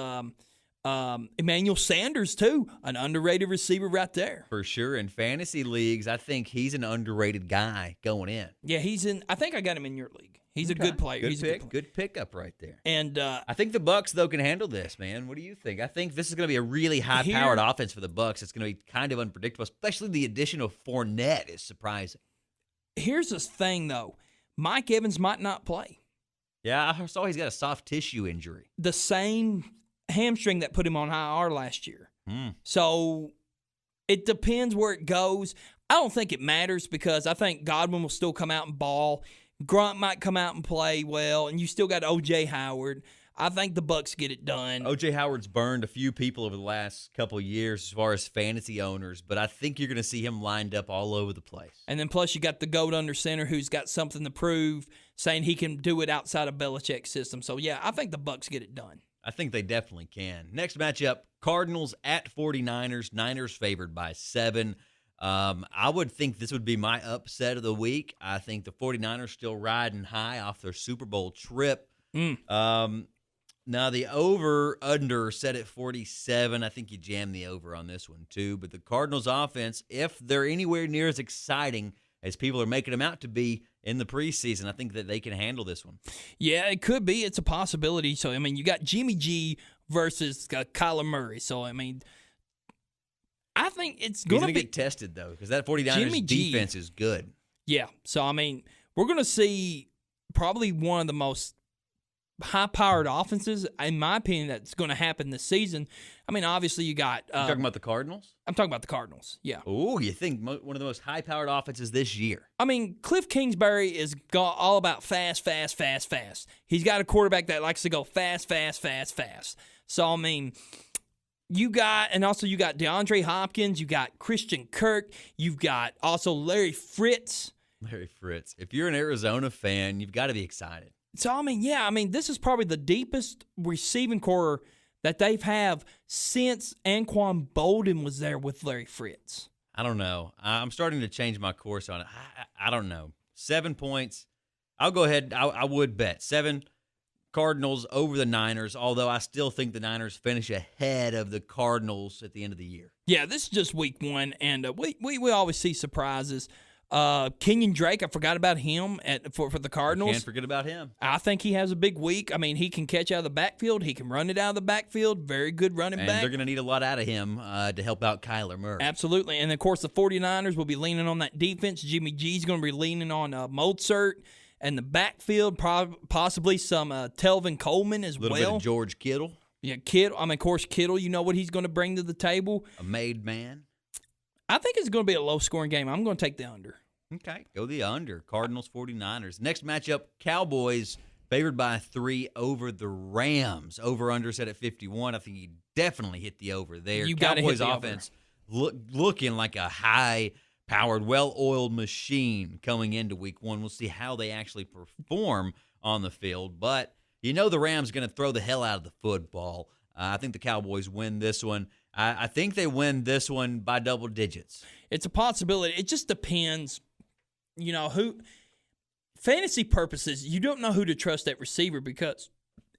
Emmanuel Sanders, too, an underrated receiver right there. For sure. In fantasy leagues, I think he's an underrated guy going in. Yeah, I think I got him in your league. He's a good player. Good He's pick. a good player. Good pickup right there. And I think the Bucs, though, can handle this, man. What do you think? I think this is going to be a really high-powered offense for the Bucs. It's going to be kind of unpredictable, especially the addition of Fournette is surprising. Here's the thing, though. Mike Evans might not play. Yeah, I saw he's got a soft tissue injury. The same hamstring that put him on IR last year. So it depends where it goes. I don't think it matters because I think Godwin will still come out and ball. Grunt might come out and play well, and you still got O.J. Howard. I think the Bucs get it done. O.J. Howard's burned a few people over the last couple of years as far as fantasy owners, but I think you're going to see him lined up all over the place. And then plus you got the GOAT under center who's got something to prove, saying he can do it outside of Belichick's system. So, yeah, I think the Bucs get it done. I think they definitely can. Next matchup, Cardinals at 49ers. Niners favored by 7. I would think this would be my upset of the week. I think the 49ers still riding high off their Super Bowl trip. Now, the over-under set at 47. I think you jam the over on this one, too. But the Cardinals' offense, if they're anywhere near as exciting as people are making them out to be in the preseason, I think that they can handle this one. Yeah, it could be. It's a possibility. So, I mean, you got Jimmy G versus Kyler Murray. So, I mean, I think it's going to get tested, though, because that 49ers defense is good. Yeah. So, I mean, we're going to see probably one of the most high-powered offenses, in my opinion, that's going to happen this season. I mean, obviously, you got... you talking about the Cardinals? I'm talking about the Cardinals, yeah. Oh, you think one of the most high-powered offenses this year? I mean, Cliff Kingsbury is all about fast. He's got a quarterback that likes to go fast. So, I mean... You got DeAndre Hopkins, you got Christian Kirk, you've got also Larry Fritz. Larry Fritz. If you're an Arizona fan, you've got to be excited. So, I mean, this is probably the deepest receiving core that they've had since Anquan Bolden was there with Larry Fritz. I don't know. I'm starting to change my course on it. I don't know. 7 points. I'll go ahead. I would bet 7. Cardinals over the Niners, although I still think the Niners finish ahead of the Cardinals at the end of the year. Yeah, this is just week one, and we always see surprises. Kenyon Drake, I forgot about him for the Cardinals. Can't forget about him. I think he has a big week. I mean, he can catch out of the backfield. He can run it out of the backfield. Very good running And back. they're going to need a lot out of him to help out Kyler Murray. Absolutely. And, of course, the 49ers will be leaning on that defense. Jimmy G's going to be leaning on Mozart. And the backfield, possibly some Telvin Coleman as well. A little bit of George Kittle. Yeah, Kittle. I mean, of course, Kittle, you know what he's going to bring to the table. A made man. I think it's going to be a low-scoring game. I'm going to take the under. Okay, go the under. Cardinals, 49ers. Next matchup, Cowboys favored by 3 over the Rams. Over-under set at 51. I think he definitely hit the over there. You gotta hit Cowboys the offense looking like a high-powered, well-oiled machine coming into week one. We'll see how they actually perform on the field. But you know the Rams going to throw the hell out of the football. I think the Cowboys win this one. I think they win this one by double digits. It's a possibility. It just depends. You know, who fantasy purposes, you don't know who to trust at receiver because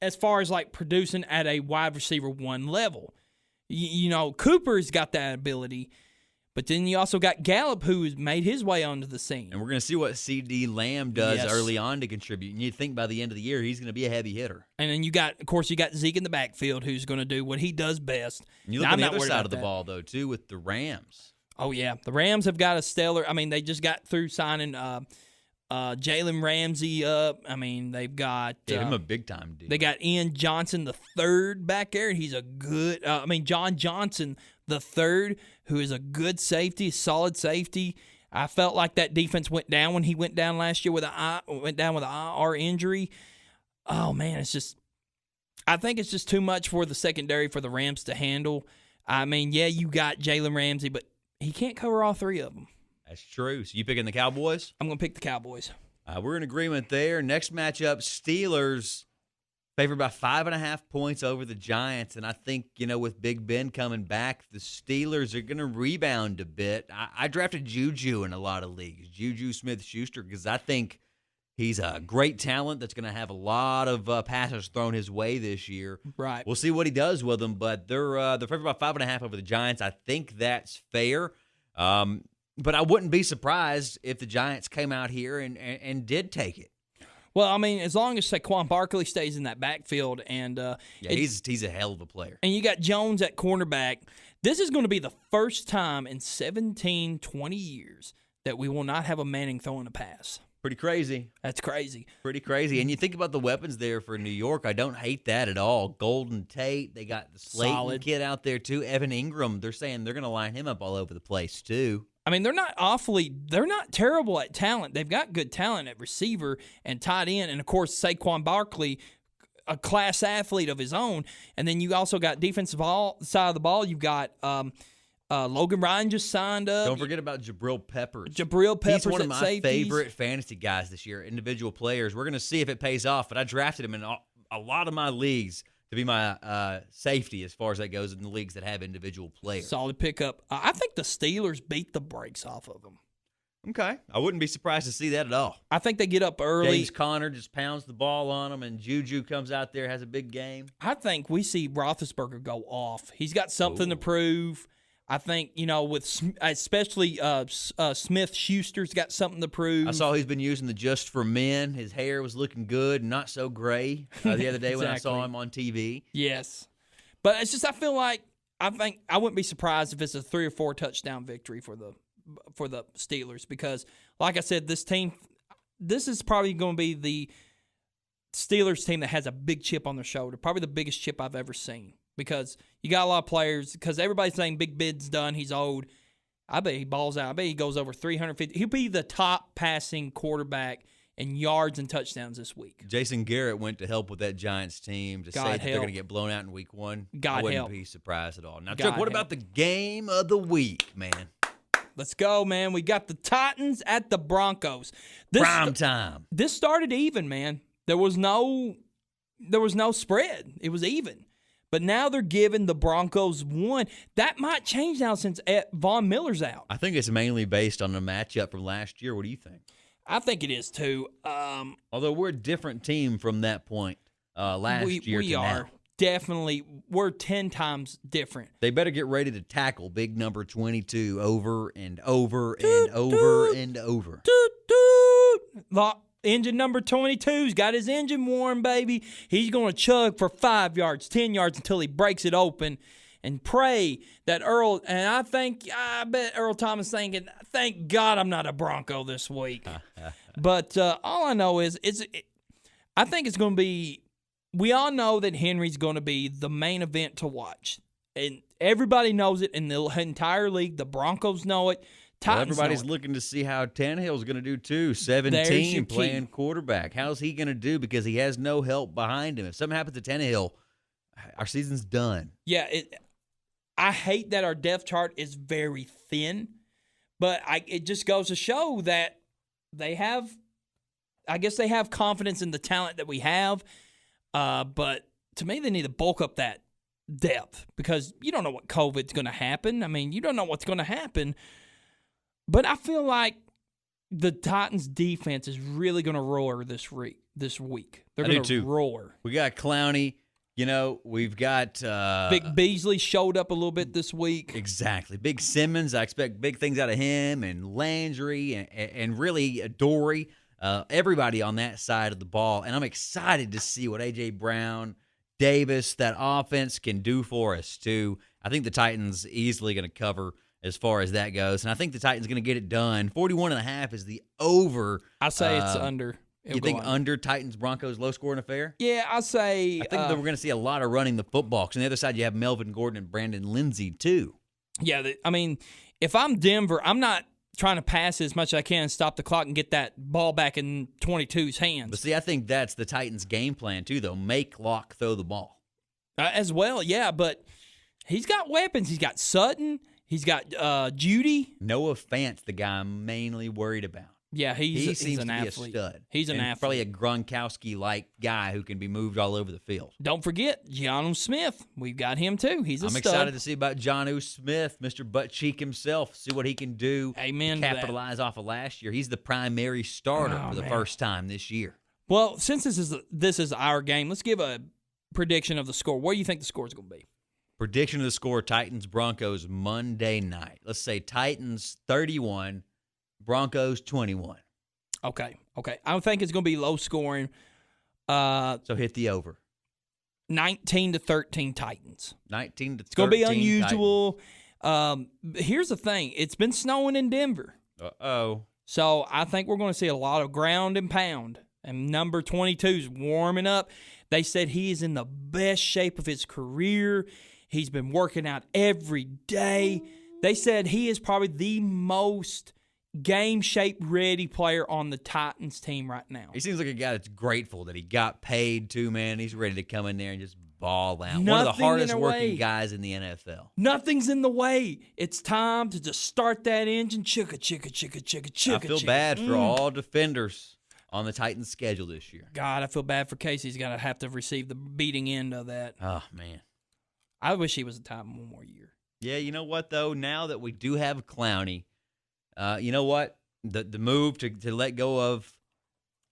as far as like producing at a wide receiver one level, you know, Cooper's got that ability, but then you also got Gallup who's made his way onto the scene. And we're going to see what C.D. Lamb does Yes. early on to contribute. And you think by the end of the year, he's going to be a heavy hitter. And then you got Zeke in the backfield who's going to do what he does best. And you look Now, on I'm the not other worried side about of the that. ball, though, too, with the Rams. Oh, yeah. The Rams have got a stellar – I mean, they just got through signing Jalen Ramsey up. I mean, they've got Gave him a big-time deal. they got Ian Johnson the third back there. He's a good John Johnson the third, who is a good safety, solid safety. I felt like that defense went down when he went down last year with an IR injury. Oh, man, I think it's just too much for the secondary for the Rams to handle. I mean, yeah, you got Jalen Ramsey, but he can't cover all three of them. That's true. So you picking the Cowboys? I'm going to pick the Cowboys. We're in agreement there. Next matchup, Steelers favored by 5.5 points over the Giants. And I think, with Big Ben coming back, the Steelers are going to rebound a bit. I drafted Juju in a lot of leagues, Juju Smith-Schuster, because I think he's a great talent that's going to have a lot of passes thrown his way this year. Right. We'll see what he does with them, but they're favored by 5.5 over the Giants. I think that's fair. But I wouldn't be surprised if the Giants came out here and did take it. Well, I mean, as long as Saquon Barkley stays in that backfield and he's a hell of a player. And you got Jones at cornerback. This is going to be the first time in 17, 20 years that we will not have a Manning throwing a pass. Pretty crazy. That's crazy. Pretty crazy. And you think about the weapons there for New York. I don't hate that at all. Golden Tate. They got the Slayton Solid kid out there, too. Evan Ingram. They're saying they're going to line him up all over the place, too. I mean, they're not terrible at talent. They've got good talent at receiver and tight end. And, of course, Saquon Barkley, a class athlete of his own. And then you also got defensive side of the ball. You've got Logan Ryan just signed up. Don't forget about Jabril Peppers. He's one of at my safeties. favorite fantasy guys this year, individual players. We're going to see if it pays off, but I drafted him in a lot of my leagues to be my safety as far as that goes in the leagues that have individual players. Solid pickup. I think the Steelers beat the brakes off of them. Okay. I wouldn't be surprised to see that at all. I think they get up early. James Conner just pounds the ball on them, and Juju comes out there, has a big game. I think we see Roethlisberger go off. He's got something to prove. I think, with especially Smith-Schuster's got something to prove. I saw he's been using the Just for Men. His hair was looking good, not so gray the other day when I saw him on TV. Yes. But it's just I think I wouldn't be surprised if it's a 3 or 4 touchdown victory for the Steelers because, like I said, this is probably going to be the Steelers team that has a big chip on their shoulder, probably the biggest chip I've ever seen. Because you got a lot of players, because everybody's saying Big Ben's done, he's old. I bet he balls out. I bet he goes over 350. He'll be the top passing quarterback in yards and touchdowns this week. Jason Garrett went to help with that Giants team to say that they're going to get blown out in week 1. I wouldn't be surprised at all. Now, Chuck, what about the game of the week, man? Let's go, man. We got the Titans at the Broncos. Prime time. This started even, man. There was no spread. It was even. But now they're giving the Broncos 1. That might change now since Von Miller's out. I think it's mainly based on the matchup from last year. What do you think? I think it is too. Although we're a different team from that point. last year we to are now. definitely we're 10 times different. They better get ready to tackle big number 22 over and over and over and over. Doot, doot. Engine number 22's got his engine warm, baby. He's going to chug for 5 yards, 10 yards until he breaks it open and pray that Earl, and I bet Earl Thomas thinking, thank God I'm not a Bronco this week. But all I know is I think it's going to be, we all know that Henry's going to be the main event to watch. And everybody knows it in the entire league. The Broncos know it. Well, Titans everybody's know it. looking to see how Tannehill's going to do too. There's your 17 key. playing quarterback. How's he going to do? Because he has no help behind him. If something happens to Tannehill, our season's done. Yeah, I hate that our depth chart is very thin, but it just goes to show that they have, I guess they have confidence in the talent that we have, but to me they need to bulk up that depth because you don't know what COVID's going to happen. I mean, you don't know what's going to happen, but I feel like the Titans defense is really going to roar this week. They're going to roar. We got Clowney. You know, we've got Big Beasley showed up a little bit this week. Exactly. Big Simmons, I expect big things out of him, and Landry, and really Dory, everybody on that side of the ball. And I'm excited to see what A.J. Brown, Davis, that offense can do for us, too. I think the Titans easily going to cover as far as that goes. And I think the Titans going to get it done. 41.5 is the over. I say it's under. You think under Titans Broncos low scoring affair? Yeah, I say. I think that we're going to see a lot of running the football. Because on the other side, you have Melvin Gordon and Brandon Lindsey too. Yeah, I mean, if I'm Denver, I'm not trying to pass as much as I can and stop the clock and get that ball back in 22's hands. But see, I think that's the Titans' game plan too, though. Make Locke throw the ball as well. Yeah, but he's got weapons. He's got Sutton. He's got Judy. Noah Fant, the guy I'm mainly worried about. Yeah, he seems an to athlete. be a stud. He's an athlete. Probably a Gronkowski-like guy who can be moved all over the field. Don't forget, Jonnu Smith. We've got him, too. He's a I'm stud. excited to see about Jonnu Smith, Mr. Butt Cheek himself, see what he can do. Amen. To capitalize off of last year. He's the primary starter for the first time this year. Well, since this is our game, let's give a prediction of the score. What do you think the score is going to be? Prediction of the score, Titans-Broncos Monday night. Let's say Titans 31, Broncos 21. Okay. I think it's going to be low scoring. So hit the over. 19-13 Titans. 19 to 13. It's going to be unusual. Here's the thing. It's been snowing in Denver. Uh-oh. So I think we're going to see a lot of ground and pound. And number 22 is warming up. They said he is in the best shape of his career. He's been working out every day. They said he is probably the most game shape ready player on the Titans team right now. He seems like a guy that's grateful that he got paid too, man. He's ready to come in there and just ball out. One of the hardest working guys in the NFL. Nothing's in the way. It's time to just start that engine. Chicka, chicka, chicka, chicka, chicka. I feel bad for all defenders on the Titans' schedule this year. God, I feel bad for Casey. He's going to have to receive the beating end of that. Oh, man. I wish he was a Titan one more year. Yeah, you know what, though? Now that we do have Clowney, you know what? The move to let go of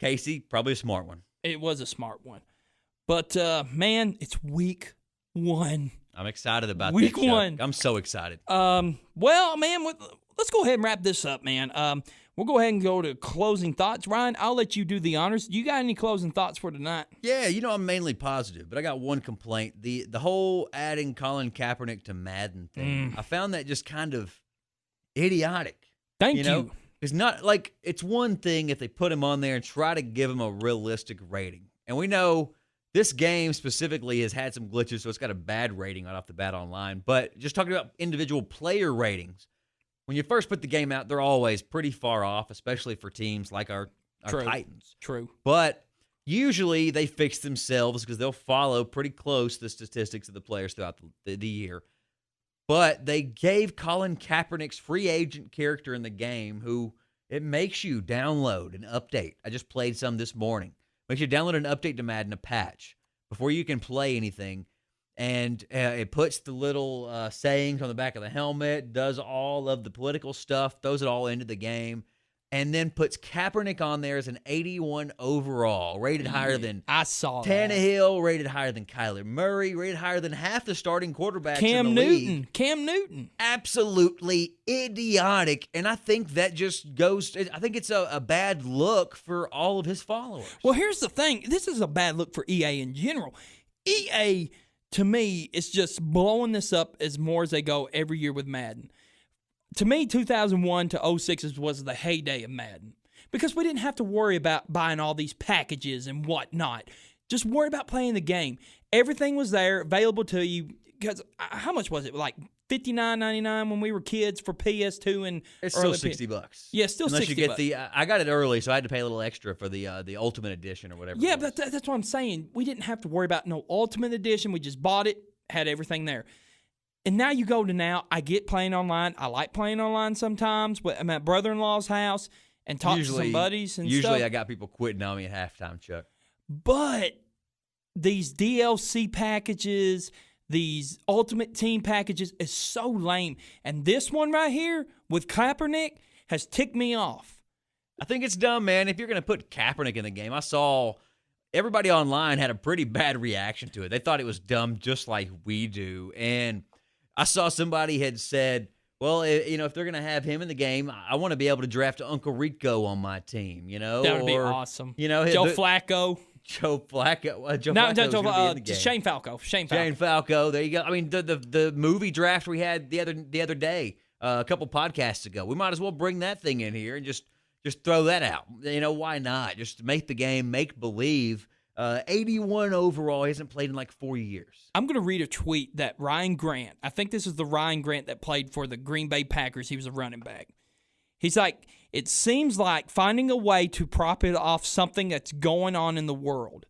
Casey, probably a smart one. It was a smart one. But, man, it's week 1. I'm excited about week that, Chuck. 1. I'm so excited. Well, man, let's go ahead and wrap this up, man. We'll go ahead and go to closing thoughts. Ryan, I'll let you do the honors. You got any closing thoughts for tonight? Yeah, you know, I'm mainly positive, but I got one complaint. The whole adding Colin Kaepernick to Madden thing, I found that just kind of idiotic. Thank you. It's not like it's one thing if they put him on there and try to give him a realistic rating. And we know this game specifically has had some glitches, so it's got a bad rating right off the bat online. But just talking about individual player ratings, when you first put the game out, they're always pretty far off, especially for teams like our Titans. True. But usually they fix themselves because they'll follow pretty close the statistics of the players throughout the year. But they gave Colin Kaepernick's free agent character in the game, who it makes you download an update. I just played some this morning. Makes you download an update to Madden, a patch, before you can play anything. And it puts the little sayings on the back of the helmet, does all of the political stuff, throws it all into the game. and then puts Kaepernick on there as an 81 overall, rated higher than I saw that. Tannehill, rated higher than Kyler Murray, rated higher than half the starting quarterbacks in the league. Cam Newton. Absolutely idiotic. And I think that just goes, I think it's a bad look for all of his followers. Well, here's the thing. This is a bad look for EA in general. EA, to me, is just blowing this up as more as they go every year with Madden. To me, 2001 to 06 was the heyday of Madden because we didn't have to worry about buying all these packages and whatnot. Just worry about playing the game. Everything was there, available to you. Because how much was it? Like $59.99 when we were kids for PS2 and it's still $60. Yeah, still Unless $60. you get the, I got it early, so I had to pay a little extra for the Ultimate Edition or whatever. Yeah, but that's what I'm saying. We didn't have to worry about no Ultimate Edition. We just bought it, had everything there. And now you go to now, I get playing online. I like playing online sometimes. I'm at brother-in-law's house and talk to some buddies and stuff. Usually I got people quitting on me at halftime, Chuck. But these DLC packages, these Ultimate Team packages is so lame. And this one right here with Kaepernick has ticked me off. I think it's dumb, man. If you're going to put Kaepernick in the game, I saw everybody online had a pretty bad reaction to it. They thought it was dumb just like we do. And I saw somebody had said, well, if they're going to have him in the game, I want to be able to draft Uncle Rico on my team, That would be awesome. Joe Flacco. Joe Flacco. Shane Falco. Shane Falco. There you go. I mean, the movie draft we had the other day, a couple podcasts ago. We might as well bring that thing in here and just throw that out. Why not? Just make the game make believe. 81 overall. He hasn't played in like 4 years. I'm going to read a tweet that Ryan Grant, I think this is the Ryan Grant that played for the Green Bay Packers. He was a running back. He's like, it seems like finding a way to prop it off something that's going on in the world.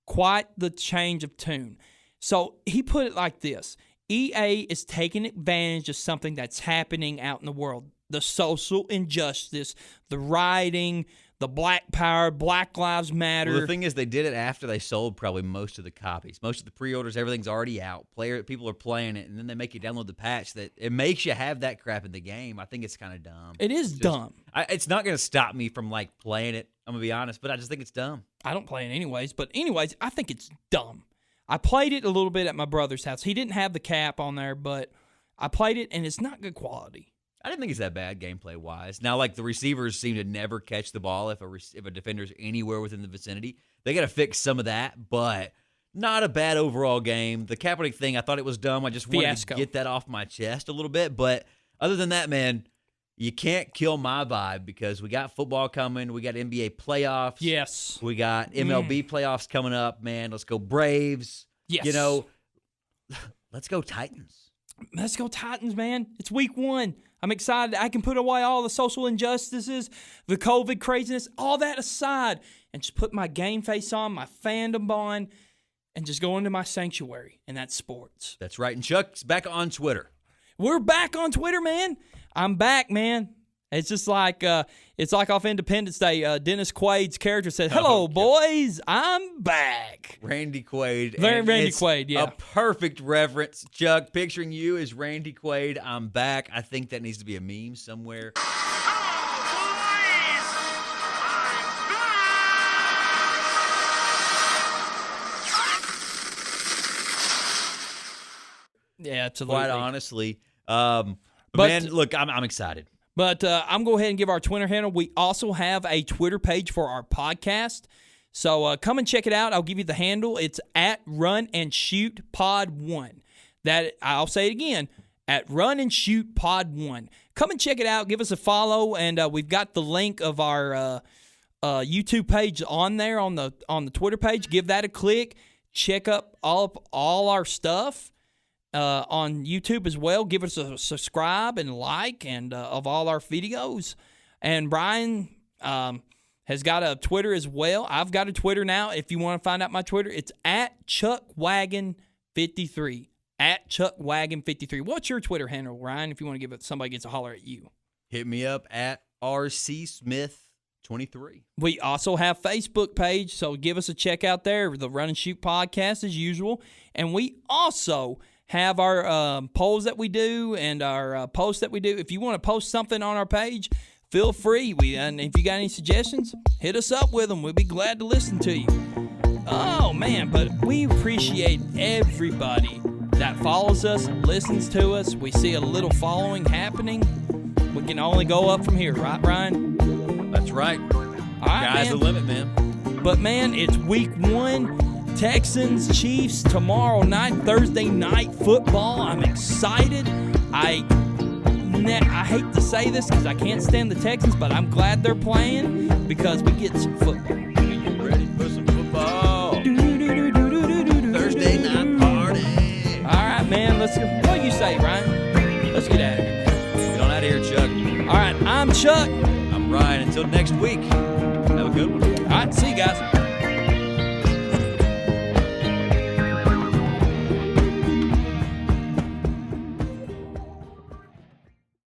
Quite the change of tune. So he put it like this. EA is taking advantage of something that's happening out in the world. The social injustice, the rioting, the Black Power, Black Lives Matter. Well, the thing is, they did it after they sold probably most of the copies. Most of the pre-orders, everything's already out. People are playing it, and then they make you download the patch that it makes you have that crap in the game. I think it's kind of dumb. It is dumb. It's not going to stop me from like playing it. I'm going to be honest, but I just think it's dumb. I don't play it anyways, but anyways, I think it's dumb. I played it a little bit at my brother's house. He didn't have the cap on there, but I played it, and it's not good quality. I didn't think it's that bad gameplay-wise. Now, like, the receivers seem to never catch the ball if a defender's anywhere within the vicinity. They got to fix some of that, but not a bad overall game. The Kaepernick thing, I thought it was dumb. I just wanted to get that off my chest a little bit. But other than that, man, you can't kill my vibe because we got football coming. We got NBA playoffs. Yes. We got MLB playoffs coming up, man. Let's go Braves. Yes. Let's go Titans. Let's go Titans, man. It's week 1. I'm excited. I can put away all the social injustices, the COVID craziness, all that aside, and just put my game face on, my fandom on, and just go into my sanctuary, and that's sports. That's right. And Chuck's back on Twitter. We're back on Twitter, man. I'm back, man. It's just like off Independence Day. Dennis Quaid's character said, "Hello, boys, I'm back." Randy Quaid. Randy Quaid, yeah. A perfect reference. Chuck, picturing you as Randy Quaid, I'm back. I think that needs to be a meme somewhere. Yeah, absolutely. Quite honestly. But man, look, I'm excited. But I'm going to go ahead and give our Twitter handle. We also have a Twitter page for our podcast. So come and check it out. I'll give you the handle. It's at Run and Shoot Pod 1. I'll say it again, at Run and Shoot Pod 1. Come and check it out. Give us a follow. And we've got the link of our YouTube page on there on the Twitter page. Give that a click. Check up all our stuff. On YouTube as well. Give us a subscribe and like and of all our videos. And Brian has got a Twitter as well. I've got a Twitter now. If you want to find out my Twitter, it's at ChuckWagon53. At ChuckWagon53. What's your Twitter handle, Ryan, if you want to give it somebody gets a holler at you? Hit me up at RCSmith23. We also have Facebook page, so give us a check out there. The Run and Shoot podcast as usual. And we also have our polls that we do and our posts that we do. If you want to post something on our page, feel free. And if you got any suggestions, hit us up with them. We'll be glad to listen to you. Oh, man, but we appreciate everybody that follows us, listens to us. We see a little following happening. We can only go up from here, right, Ryan? That's right. All right, Sky's the limit, man. But, man, it's week 1. Texans, Chiefs, tomorrow night, Thursday night football. I'm excited. I hate to say this because I can't stand the Texans, but I'm glad they're playing because we get some football. Get ready for some football. Thursday night party. All right, man. Let's go. What do you say, Ryan? Let's get out of here, man. Get on out of here, Chuck. All right, I'm Chuck. I'm Ryan. Until next week, have a good one. All right, see you guys.